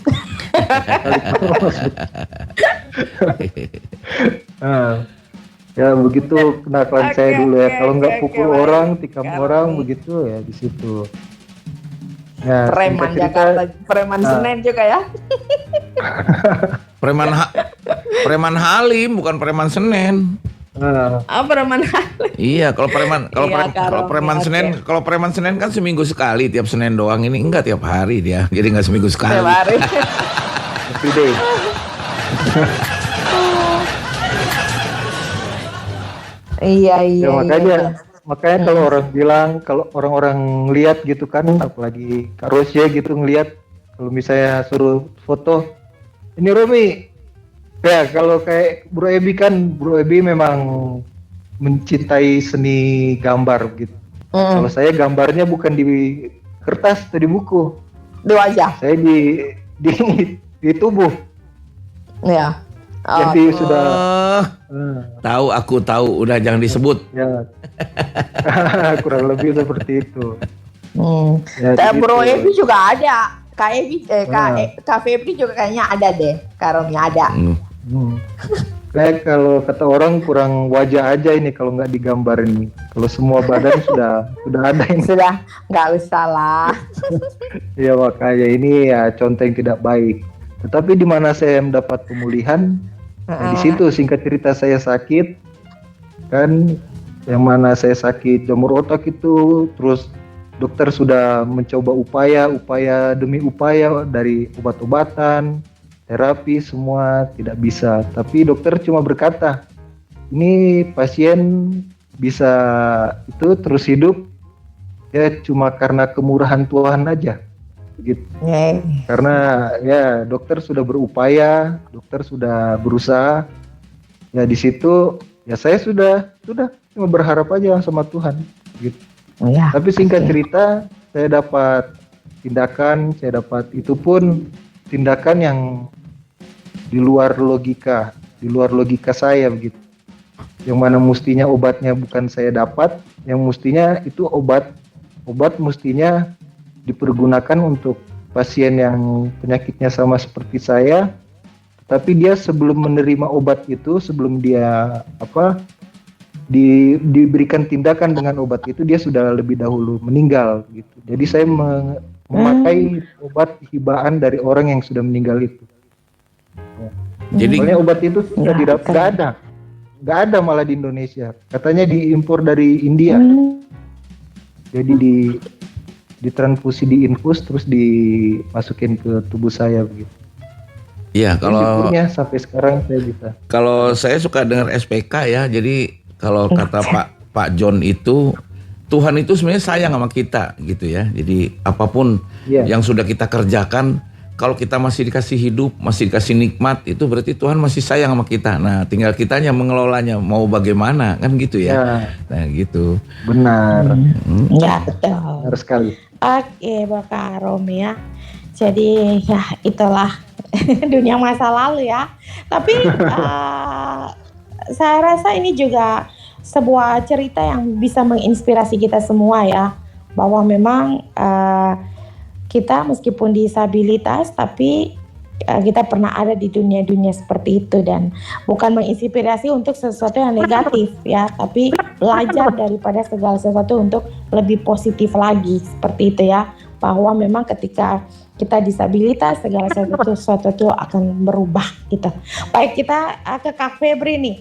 Nah, ya begitu kenakalan saya dulu ya. Kalau nggak pukul orang, tikam orang begitu ya di situ. Ya, Preman Jakarta, preman Senen juga ya. Preman Halim bukan preman Senen. Preman Halim. Iya, kalau preman Senen, kalau preman Senen kan seminggu sekali, tiap Senin doang. Ini enggak tiap hari dia, jadi enggak seminggu sekali. Tiap hari. Everyday. Iya. Ya, makanya kalau orang bilang, kalau orang-orang lihat gitu kan, apalagi Kak Rosya gitu ngelihat, kalau misalnya suruh foto, ini Romi. Ya kalau kayak Bro Ebi kan, Bro Ebi memang mencintai seni gambar gitu. Kalau saya gambarnya bukan di kertas atau di buku, di wajah. Saya di tubuh. Ya. Jadi sudah tahu, aku tahu, udah jangan disebut. Ya. Kurang lebih seperti itu. Ya, Bro Ebi juga ada. Kak Ebi, Kak Febri juga kayaknya ada deh. Karomnya ada. Kayak kalau kata orang kurang wajah aja ini kalau nggak digambarin. Kalau semua badan sudah ada ini. Sudah, nggak usah lah. Ya makanya ini ya contoh yang tidak baik. Tetapi di mana saya mendapat pemulihan, di situ singkat cerita saya sakit, kan yang mana saya sakit jamur otak itu, terus dokter sudah mencoba upaya demi upaya dari obat-obatan, terapi semua tidak bisa. Tapi dokter cuma berkata, ini pasien bisa itu terus hidup ya cuma karena kemurahan Tuhan aja. Gitu. Karena ya dokter sudah berupaya, dokter sudah berusaha. Ya di situ Ya saya sudah cuma berharap aja sama Tuhan gitu. Ya, tapi singkat cerita, saya dapat tindakan, itu pun tindakan yang di luar logika saya begitu. Yang mana mestinya obatnya bukan saya dapat, yang mestinya itu obat mestinya dipergunakan untuk pasien yang penyakitnya sama seperti saya, tapi dia sebelum menerima obat itu, sebelum dia diberikan tindakan dengan obat itu, dia sudah lebih dahulu meninggal gitu. Jadi saya memakai obat hibaan dari orang yang sudah meninggal itu. Jadi soalnya obat itu sudah nggak ada malah di Indonesia. Katanya diimpor dari India. Jadi ditransfusi, diinfus, terus dimasukin ke tubuh saya begitu. Iya, kalau sampai sekarang saya bisa. Kalau saya suka dengar SPK ya, jadi kalau kata Pak John itu, Tuhan itu sebenarnya sayang sama kita gitu ya. Jadi apapun yang sudah kita kerjakan, kalau kita masih dikasih hidup, masih dikasih nikmat, itu berarti Tuhan masih sayang sama kita. Nah, tinggal kitanya mengelolanya, mau bagaimana, kan gitu ya. Nah, gitu. Benar. Ya, betul. Benar sekali. Oke, Bapak Romi ya. Jadi ya itulah dunia masa lalu ya. Tapi saya rasa ini juga sebuah cerita yang bisa menginspirasi kita semua ya. Bahwa memang kita meskipun disabilitas tapi kita pernah ada di dunia-dunia seperti itu, dan bukan menginspirasi untuk sesuatu yang negatif ya, tapi belajar daripada segala sesuatu untuk lebih positif lagi seperti itu ya, bahwa memang ketika kita disabilitas segala sesuatu itu akan berubah gitu. Baik, kita ke Kak Febri nih.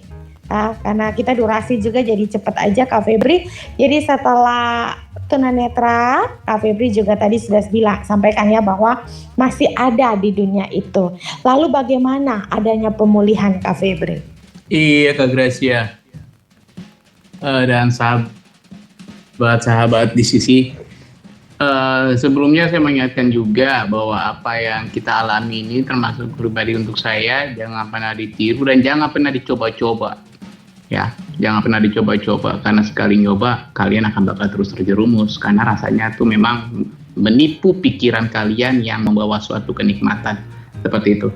Karena kita durasi juga jadi cepat aja Kak Febri. Jadi setelah tunanetra, Kak Febri juga tadi sudah sampaikan ya bahwa masih ada di dunia itu. Lalu bagaimana adanya pemulihan Kak Febri? Iya Kak Gracia. Dan sahabat-sahabat di sisi. Sebelumnya saya mengingatkan juga bahwa apa yang kita alami ini termasuk pribadi untuk saya, jangan pernah ditiru dan jangan pernah dicoba-coba. Ya, jangan pernah dicoba-coba, karena sekali nyoba kalian akan bakal terus terjerumus, karena rasanya tuh memang menipu pikiran kalian yang membawa suatu kenikmatan seperti itu.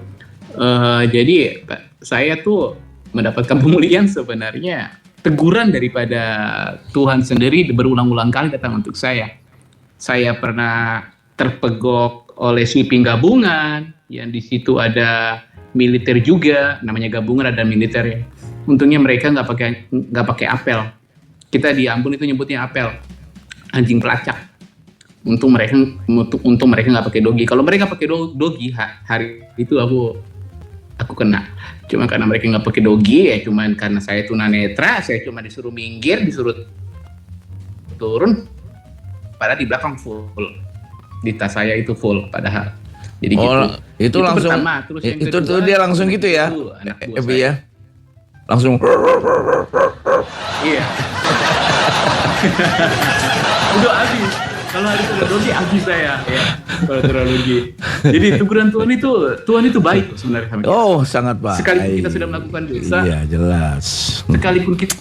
Jadi saya tuh mendapatkan pemulihan sebenarnya teguran daripada Tuhan sendiri berulang-ulang kali datang untuk saya. Saya pernah terpegok oleh sweeping gabungan, yang di situ ada militer juga, namanya gabungan ada militer ya. Untungnya mereka nggak pakai apel. Kita di Ambon itu nyebutnya apel, anjing pelacak. Untung mereka nggak pakai dogi. Kalau mereka pakai dogi, hari itu aku kena. Cuma karena mereka nggak pakai dogi ya, cuman karena saya tunanetra, saya cuma disuruh minggir, disuruh turun. Padahal di belakang full, di tas saya itu full padahal. Jadi itu langsung pertama, terus yang itu kedua, tuh dia langsung gitu ya, ya, langsung. Iya. Udah habis. Kalau hari itu udah dogi habis saya. Ya. Kalau terlalu. Jadi teguran Tuhan itu baik sebenarnya sama kita. Oh, sangat baik. Sekalipun kita sudah melakukan dosa. Iya, jelas. Sekalipun kita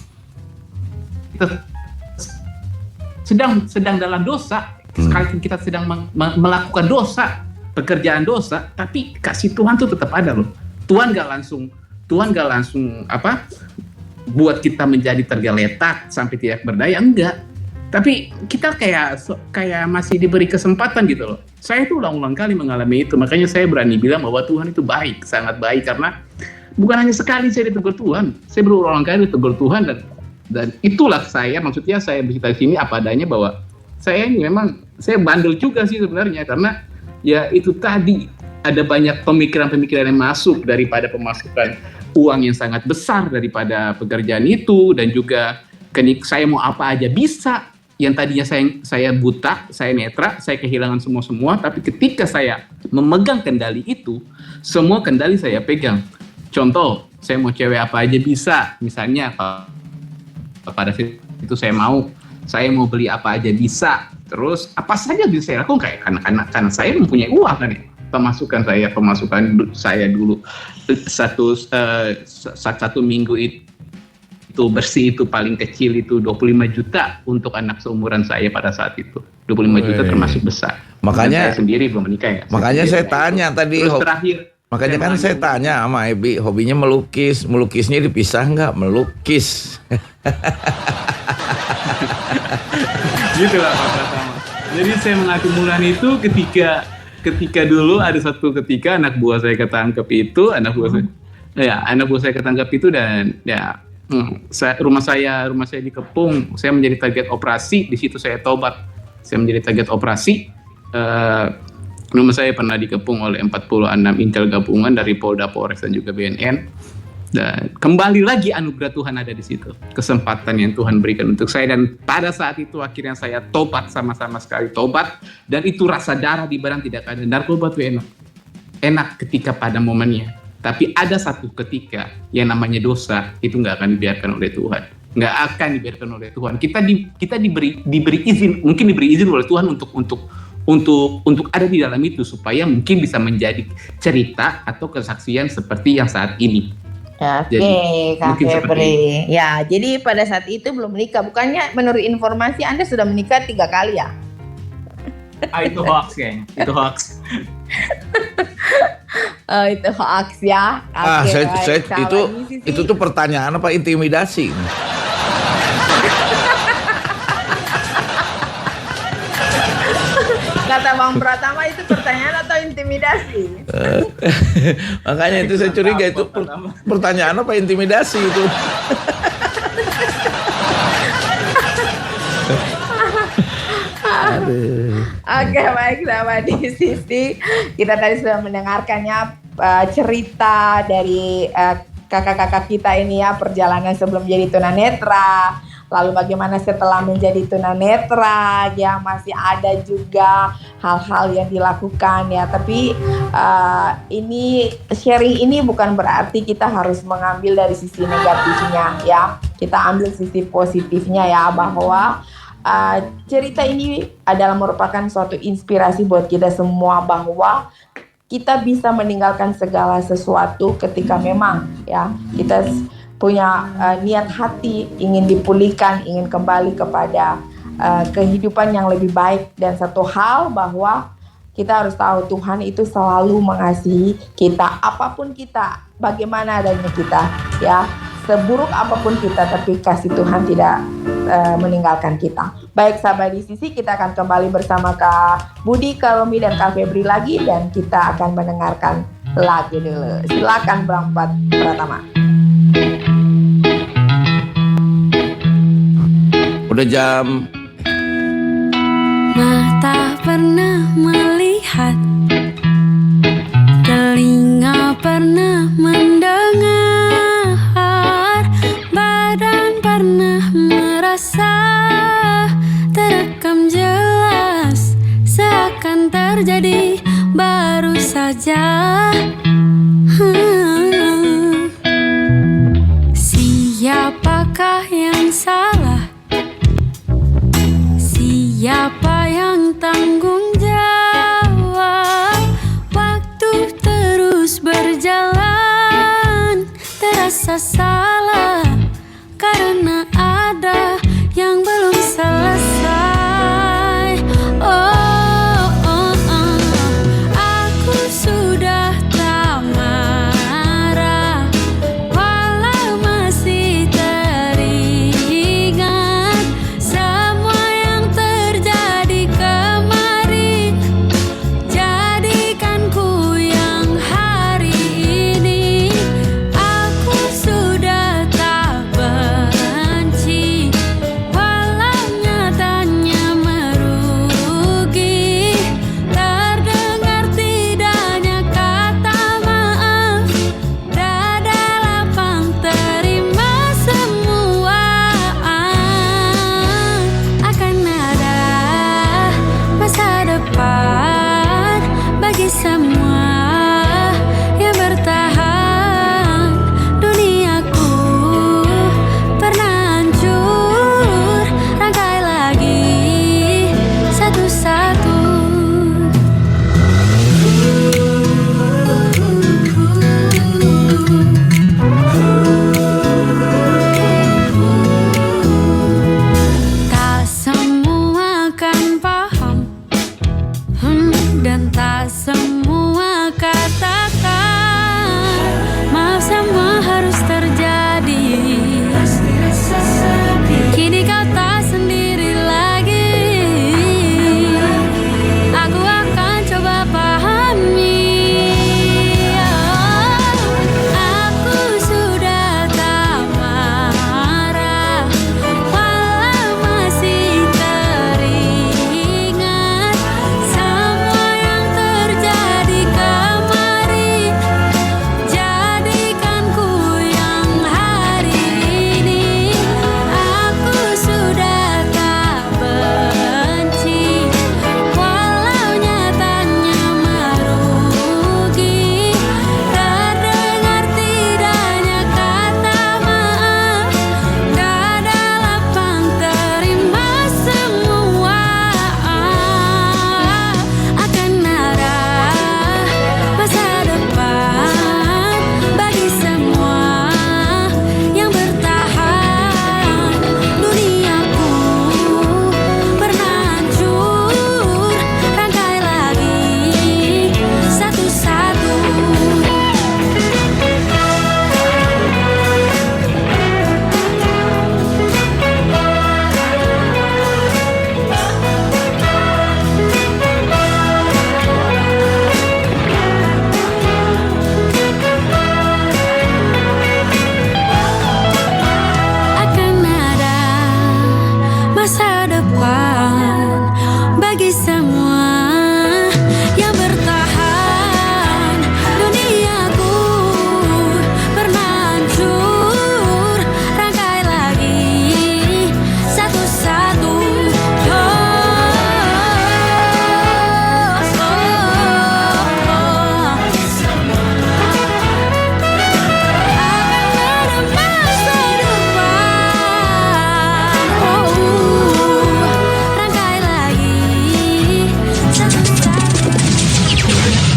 sedang dalam dosa, sekalipun kita sedang melakukan dosa, pekerjaan dosa, tapi kasih Tuhan tuh tetap ada loh. Tuhan gak langsung buat kita menjadi tergeletak sampai tidak berdaya, enggak. Tapi kita kayak masih diberi kesempatan gitu loh. Saya tuh ulang-ulang kali mengalami itu, makanya saya berani bilang bahwa Tuhan itu baik, sangat baik, karena bukan hanya sekali saya ditegur Tuhan, saya berulang kali ditegur Tuhan, dan itulah maksudnya saya bercerita di sini apa adanya bahwa saya ini memang saya bandel juga sih sebenarnya, karena ya itu tadi ada banyak pemikiran-pemikiran yang masuk daripada pemasukan uang yang sangat besar daripada pekerjaan itu, dan juga saya mau apa aja bisa. Yang tadinya saya buta, saya netra, saya kehilangan semua, tapi ketika saya memegang kendali itu, semua kendali saya pegang. Contoh, saya mau cewek apa aja bisa, misalnya pada itu saya mau beli apa aja bisa, terus apa saja bisa saya lakukan karena saya mempunyai uang kan ya. Pemasukan saya dulu satu minggu itu bersih itu paling kecil itu 25 juta untuk anak seumuran saya pada saat itu. 25 juta termasuk besar. Makanya dan saya sendiri belum menikah ya. Makanya saya tanya tadi. Terus terakhir. Makanya kan saya tanya sama Ebi, hobinya melukis. Melukisnya dipisah nggak? Melukis. Gitu lah Pak Pratama. Jadi saya mengakumulkan itu ketika dulu ada satu ketika anak buah saya ketangkep itu, anak buah saya ketangkep itu dan ya rumah saya dikepung, saya menjadi target operasi, di situ saya tobat. Saya menjadi target operasi. Rumah saya pernah dikepung oleh 46 intel gabungan dari Polda, Polres dan juga BNN. Dan kembali lagi anugerah Tuhan ada di situ. Kesempatan yang Tuhan berikan untuk saya, dan pada saat itu akhirnya saya tobat, sama-sama sekali tobat, dan itu rasa darah di badan tidak ada. Narkoba itu enak. Enak ketika pada momennya. Tapi ada satu ketika yang namanya dosa itu nggak akan dibiarkan oleh Tuhan, nggak akan dibiarkan oleh Tuhan. Kita diberi izin, mungkin diberi izin oleh Tuhan untuk ada di dalam itu supaya mungkin bisa menjadi cerita atau kesaksian seperti yang saat ini. Oke, Kak Febri. Ya, jadi pada saat itu belum menikah. Bukannya menurut informasi Anda sudah menikah 3 kali ya? Itu hoax kayaknya. Itu hoax. Itu hoax ya. Itu tuh pertanyaan apa intimidasi? Kata Bang Pratama itu pertanyaan atau intimidasi? Makanya itu saya curiga itu pertanyaan apa intimidasi itu? Oke, baik sahabat di sisi, kita tadi sudah mendengarkannya cerita dari kakak-kakak kita ini ya, perjalanan sebelum jadi tunanetra, lalu bagaimana setelah menjadi tunanetra ya, masih ada juga hal-hal yang dilakukan ya. Tapi ini sharing ini bukan berarti kita harus mengambil dari sisi negatifnya ya, kita ambil sisi positifnya ya, bahwa cerita ini adalah merupakan suatu inspirasi buat kita semua bahwa kita bisa meninggalkan segala sesuatu ketika memang ya kita punya niat hati ingin dipulihkan, ingin kembali kepada kehidupan yang lebih baik. Dan satu hal bahwa kita harus tahu Tuhan itu selalu mengasihi kita, apapun kita, bagaimana adanya kita ya, seburuk apapun kita, tapi kasih Tuhan tidak meninggalkan kita. Baik sahabat di sisi, kita akan kembali bersama Kak Budi, Kak Romi, dan Kak Febri lagi, dan kita akan mendengarkan lagu dulu. Silakan Bang Pratama. Udah jam. Mata pernah melihat, telinga pernah mendengar, badan pernah merasa, terekam jelas, seakan terjadi baru saja. Siapakah yang salah? Siapa yang tanggung jawab? Waktu terus berjalan, terasa salah karena ada yang belum selesai. Aku sudah tak marah, walau masih teringat semua yang terjadi kemarin. Jadikan ku yang hari ini. Aku sudah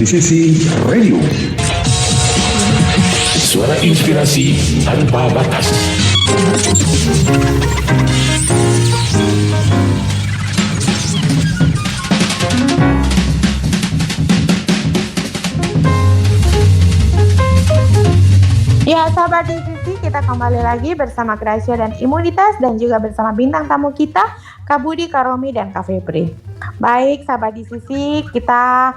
di sisi radio. Suara inspirasi tanpa batas. Ya, sahabat di sisi, kita kembali lagi bersama Gracia dan Imunitas dan juga bersama bintang tamu kita, Kak Budi, Kak Romi, dan Kak Febri. Baik, sahabat di sisi, kita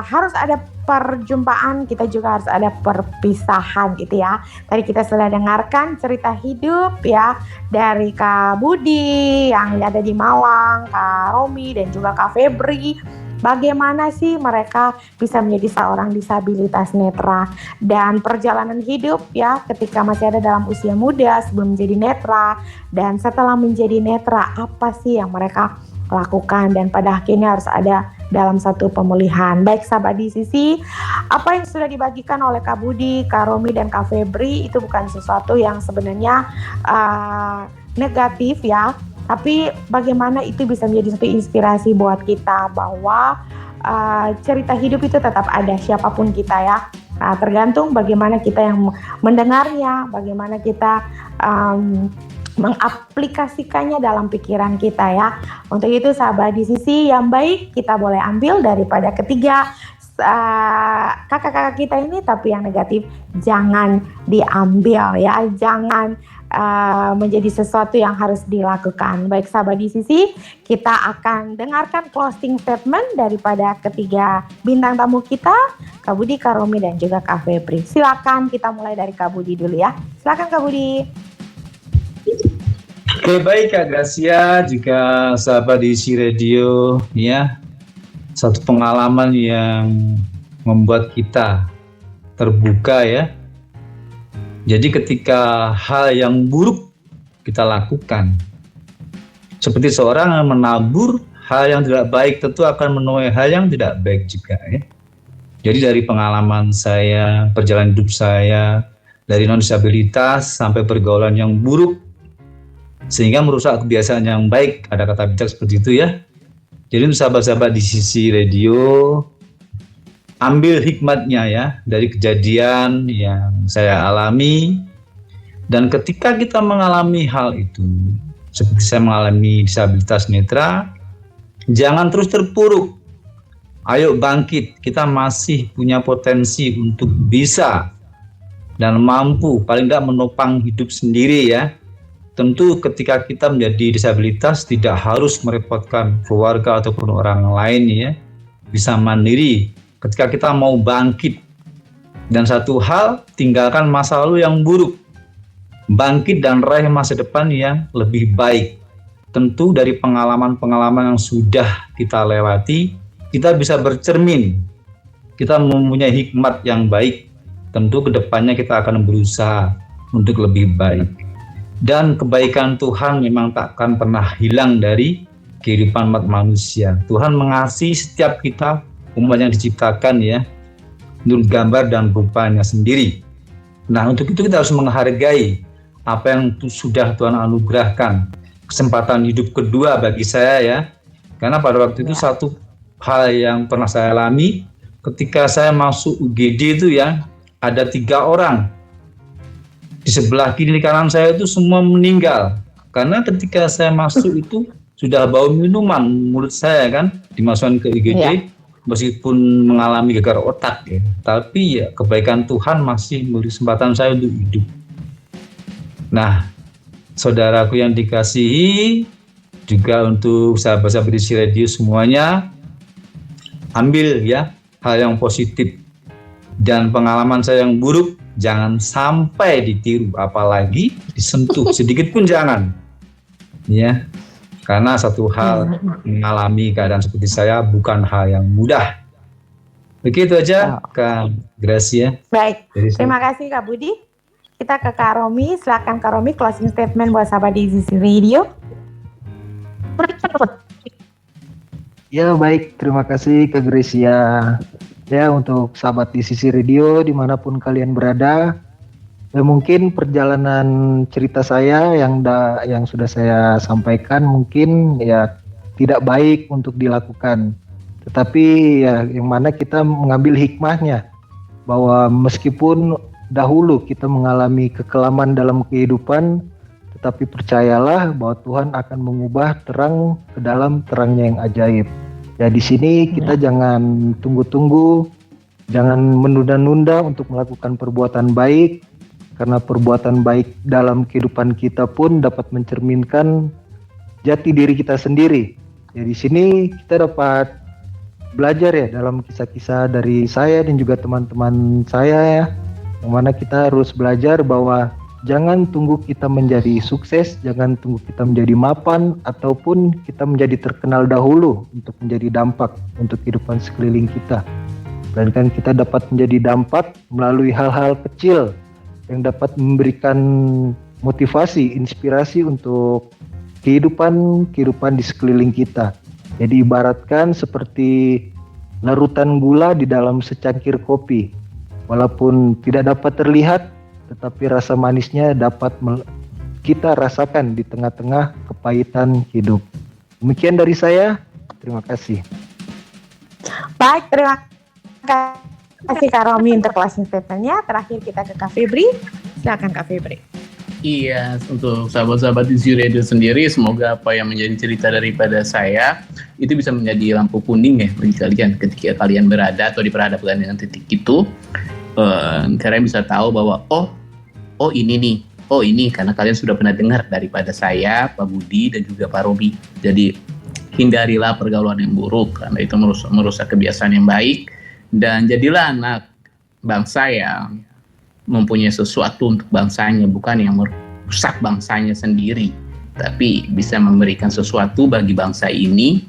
harus ada perjumpaan, kita juga harus ada perpisahan gitu ya. Tadi kita sudah dengarkan cerita hidup ya dari Kak Budi yang ada di Malang, Kak Romi, dan juga Kak Febri. Bagaimana sih mereka bisa menjadi seorang disabilitas netra dan perjalanan hidup ya ketika masih ada dalam usia muda sebelum menjadi netra dan setelah menjadi netra, apa sih yang mereka lakukan dan pada akhirnya harus ada dalam satu pemulihan. Baik sahabat di sisi, apa yang sudah dibagikan oleh Kak Budi, Kak Romi, dan Kak Febri itu bukan sesuatu yang sebenarnya negatif ya. Tapi bagaimana itu bisa menjadi satu inspirasi buat kita bahwa cerita hidup itu tetap ada siapapun kita ya. Nah, tergantung bagaimana kita yang mendengarnya, bagaimana kita mengaplikasikannya dalam pikiran kita ya. Untuk itu sahabat di sisi yang baik kita boleh ambil daripada ketiga kakak-kakak kita ini, tapi yang negatif jangan diambil ya, jangan menjadi sesuatu yang harus dilakukan. Baik sahabat di sisi, kita akan dengarkan closing statement daripada ketiga bintang tamu kita, Kak Budi, Kak Romi, dan juga Kak Febri. Silakan kita mulai dari Kak Budi dulu ya. Silakan Kak Budi. Oke, baik Kak Gracia, juga sahabat di isi radio ya. Satu pengalaman yang membuat kita terbuka ya. Jadi ketika hal yang buruk kita lakukan, seperti seorang yang menabur hal yang tidak baik tentu akan menuai hal yang tidak baik juga ya. Jadi dari pengalaman saya, perjalanan hidup saya, dari non-disabilitas sampai pergaulan yang buruk, sehingga merusak kebiasaan yang baik, ada kata bijak seperti itu ya. Jadi untuk sahabat-sahabat di sisi radio, ambil hikmatnya ya dari kejadian yang saya alami, dan ketika kita mengalami hal itu, seperti saya mengalami disabilitas netra, jangan terus terpuruk. Ayo bangkit, kita masih punya potensi untuk bisa dan mampu paling tidak menopang hidup sendiri ya. Tentu ketika kita menjadi disabilitas tidak harus merepotkan keluarga ataupun orang lain ya, bisa mandiri. Ketika kita mau bangkit, dan satu hal, tinggalkan masa lalu yang buruk, bangkit dan raih masa depan yang lebih baik. Tentu dari pengalaman-pengalaman yang sudah kita lewati, kita bisa bercermin, kita mempunyai hikmat yang baik. Tentu kedepannya kita akan berusaha untuk lebih baik. Dan kebaikan Tuhan memang tak akan pernah hilang dari kehidupan umat manusia. Tuhan mengasihi setiap kita, umat yang diciptakan ya, menurut gambar dan rupanya sendiri. Nah, untuk itu kita harus menghargai apa yang sudah Tuhan anugerahkan. Kesempatan hidup kedua bagi saya ya, karena pada waktu itu satu hal yang pernah saya alami, ketika saya masuk UGD itu ya, ada 3 orang. Di sebelah kiri kanan saya itu semua meninggal. Karena ketika saya masuk itu sudah bau minuman mulut saya kan, dimasukkan ke UGD. Ya. Meskipun mengalami gegar otak ya, tapi ya kebaikan Tuhan masih memberi kesempatan saya untuk hidup. Nah, saudaraku yang dikasihi, juga untuk sahabat-sahabat di radio semuanya, ambil ya hal yang positif, dan pengalaman saya yang buruk jangan sampai ditiru, apalagi disentuh sedikit pun jangan ya. Karena satu hal mengalami keadaan seperti saya bukan hal yang mudah. Begitu aja Kak Gracia. Baik, terima kasih Kak Budi. Kita ke Kak Romi, silakan Kak Romi closing statement buat sahabat di sisi radio. Ya baik, terima kasih Kak Gracia. Ya untuk sahabat di sisi radio dimanapun kalian berada, ya mungkin perjalanan cerita saya yang sudah saya sampaikan mungkin ya tidak baik untuk dilakukan. tetapi ya yang mana kita mengambil hikmahnya, bahwa meskipun dahulu kita mengalami kekelaman dalam kehidupan, tetapi percayalah bahwa Tuhan akan mengubah terang ke dalam terangnya yang ajaib. Ya di sini kita jangan tunggu-tunggu, jangan menunda-nunda untuk melakukan perbuatan baik, karena perbuatan baik dalam kehidupan kita pun dapat mencerminkan jati diri kita sendiri. Ya di sini kita dapat belajar ya dalam kisah-kisah dari saya dan juga teman-teman saya ya, yang mana kita harus belajar bahwa jangan tunggu kita menjadi sukses, jangan tunggu kita menjadi mapan, ataupun kita menjadi terkenal dahulu untuk menjadi dampak untuk kehidupan sekeliling kita. Melainkan kita dapat menjadi dampak melalui hal-hal kecil yang dapat memberikan motivasi, inspirasi untuk kehidupan di sekeliling kita. Jadi ibaratkan seperti larutan gula di dalam secangkir kopi. Walaupun tidak dapat terlihat, tetapi rasa manisnya dapat kita rasakan di tengah-tengah kepahitan hidup. Demikian dari saya, terima kasih. Baik, terima kasih Kak Romi untuk closing statement-nya. Terakhir kita ke Kak Febri. Silakan Kak Febri. Iya, untuk sahabat-sahabat di Sisi Radio sendiri, semoga apa yang menjadi cerita daripada saya itu bisa menjadi lampu kuning ya bagi kalian ketika kalian berada atau diperhadapkan dengan titik itu. Kalian bisa tahu bahwa oh ini nih, oh ini karena kalian sudah pernah dengar daripada saya, Pak Budi dan juga Pak Robi. Jadi hindarilah pergaulan yang buruk karena itu merusak kebiasaan yang baik, dan jadilah anak bangsa yang mempunyai sesuatu untuk bangsanya, bukan yang merusak bangsanya sendiri, tapi bisa memberikan sesuatu bagi bangsa ini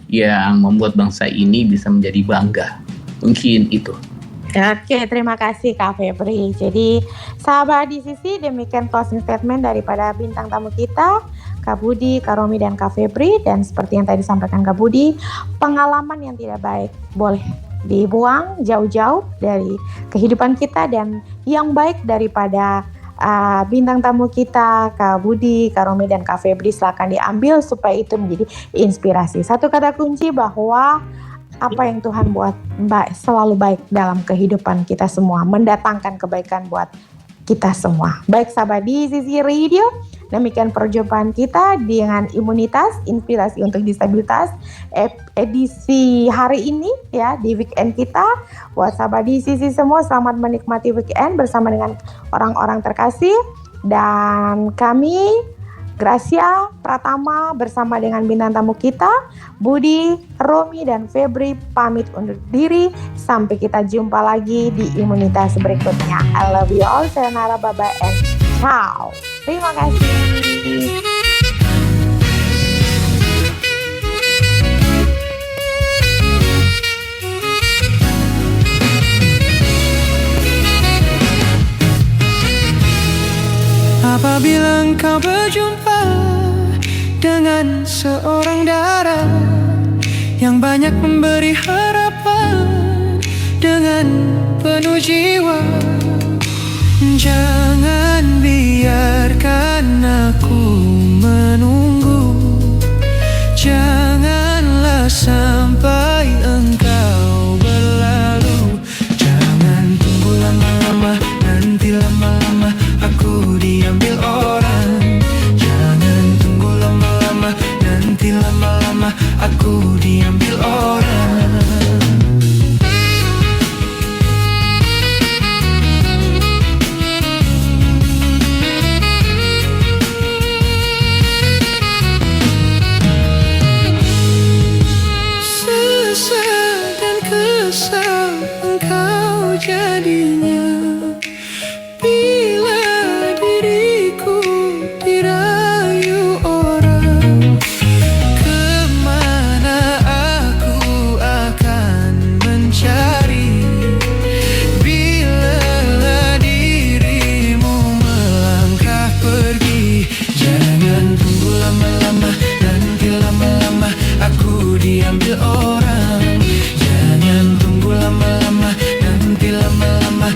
yang membuat bangsa ini bisa menjadi bangga. Mungkin itu. Oke, terima kasih Kak Febri. Jadi sahabat di Sisi, demikian closing statement daripada bintang tamu kita, Kak Budi, Kak Romi, dan Kak Febri. Dan seperti yang tadi disampaikan Kak Budi, pengalaman yang tidak baik boleh dibuang jauh-jauh dari kehidupan kita, dan yang baik daripada bintang tamu kita Kak Budi, Kak Romi, dan Kak Febri silakan diambil supaya itu menjadi inspirasi. Satu kata kunci bahwa apa yang Tuhan buat selalu baik dalam kehidupan kita semua, mendatangkan kebaikan buat kita semua. Baik sahabat di Sisi Radio, demikian perjumpaan kita dengan imunitas, inspirasi untuk disabilitas edisi hari ini ya, di weekend kita. Buat sahabat di Sisi semua, selamat menikmati weekend bersama dengan orang-orang terkasih. Dan kami Gracia Pratama bersama dengan bintang tamu kita Budi, Romi, dan Febri pamit undur diri. Sampai kita jumpa lagi di imunitas berikutnya. I love you all. Sayonara, bye-bye, and ciao. Terima kasih. Apabila engkau berjumpa dengan seorang dara yang banyak memberi harapan dengan penuh jiwa, jangan biarkan aku menunggu. Janganlah sampai engkau berlalu. Jangan tunggu lama-lama, nanti lama-lama aku diambil orang. Jangan tunggu lama-lama, nanti lama-lama aku diambil orang. Sesal dan kesal engkau jadinya bila diriku dirayu orang. Kemana aku akan mencari bila dirimu melangkah pergi. Jangan tunggu lama-lama, nanti lama-lama aku diambil orang. Jangan tunggu lama-lama, nanti lama-lama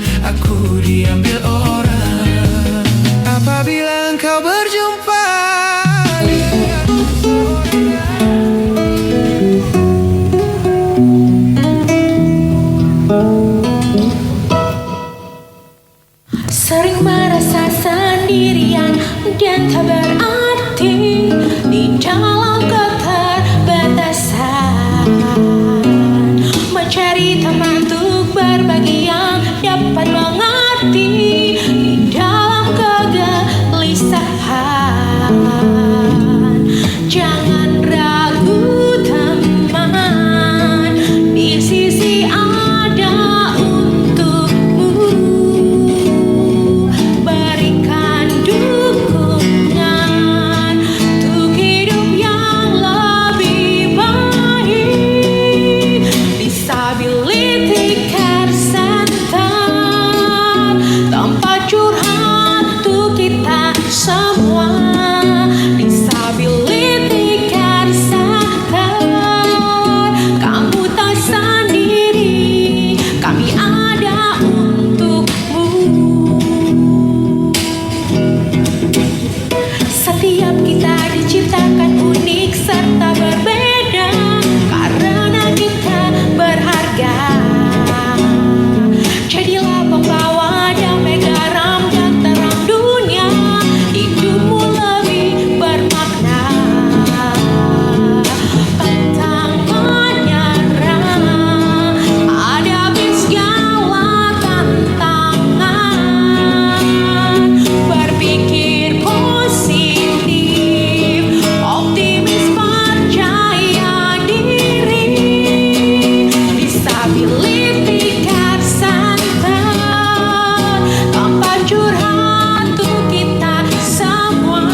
yang tak berarti di dalam keterbatasan, mencari teman untuk berbagi yang dapat mengerti di dalam kegelisahan. Jangan ragu teman, di sisi ada untukmu. Berikan dukungan untuk hidup yang lebih baik. Disability Care Center, tempat curhat untuk kita semua. Disability Care Center, kamu tak sendiri, kami ada untukmu. Setiap kita diciptakan unik serta berbeda, karena kita berharga. Jadilah pembawa damai, garam dan terang dunia. Hidupmu lebih bermakna. Pantang menyerah, hadapi segala tantangan. Berpikir positif, optimis, percaya diri. Disability Care Center, tempat curhat untuk kita semua.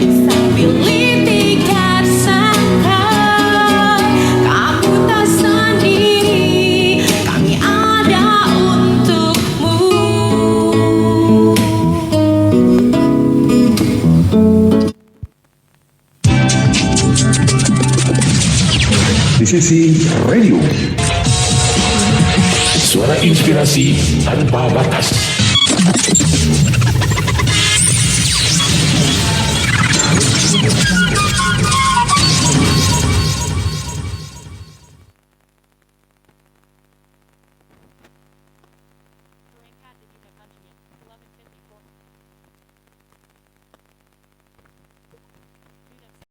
Disability Care Center, kamu tak sendiri, kami ada untukmu. Di sisi radio. Suara inspirasi tanpa batas.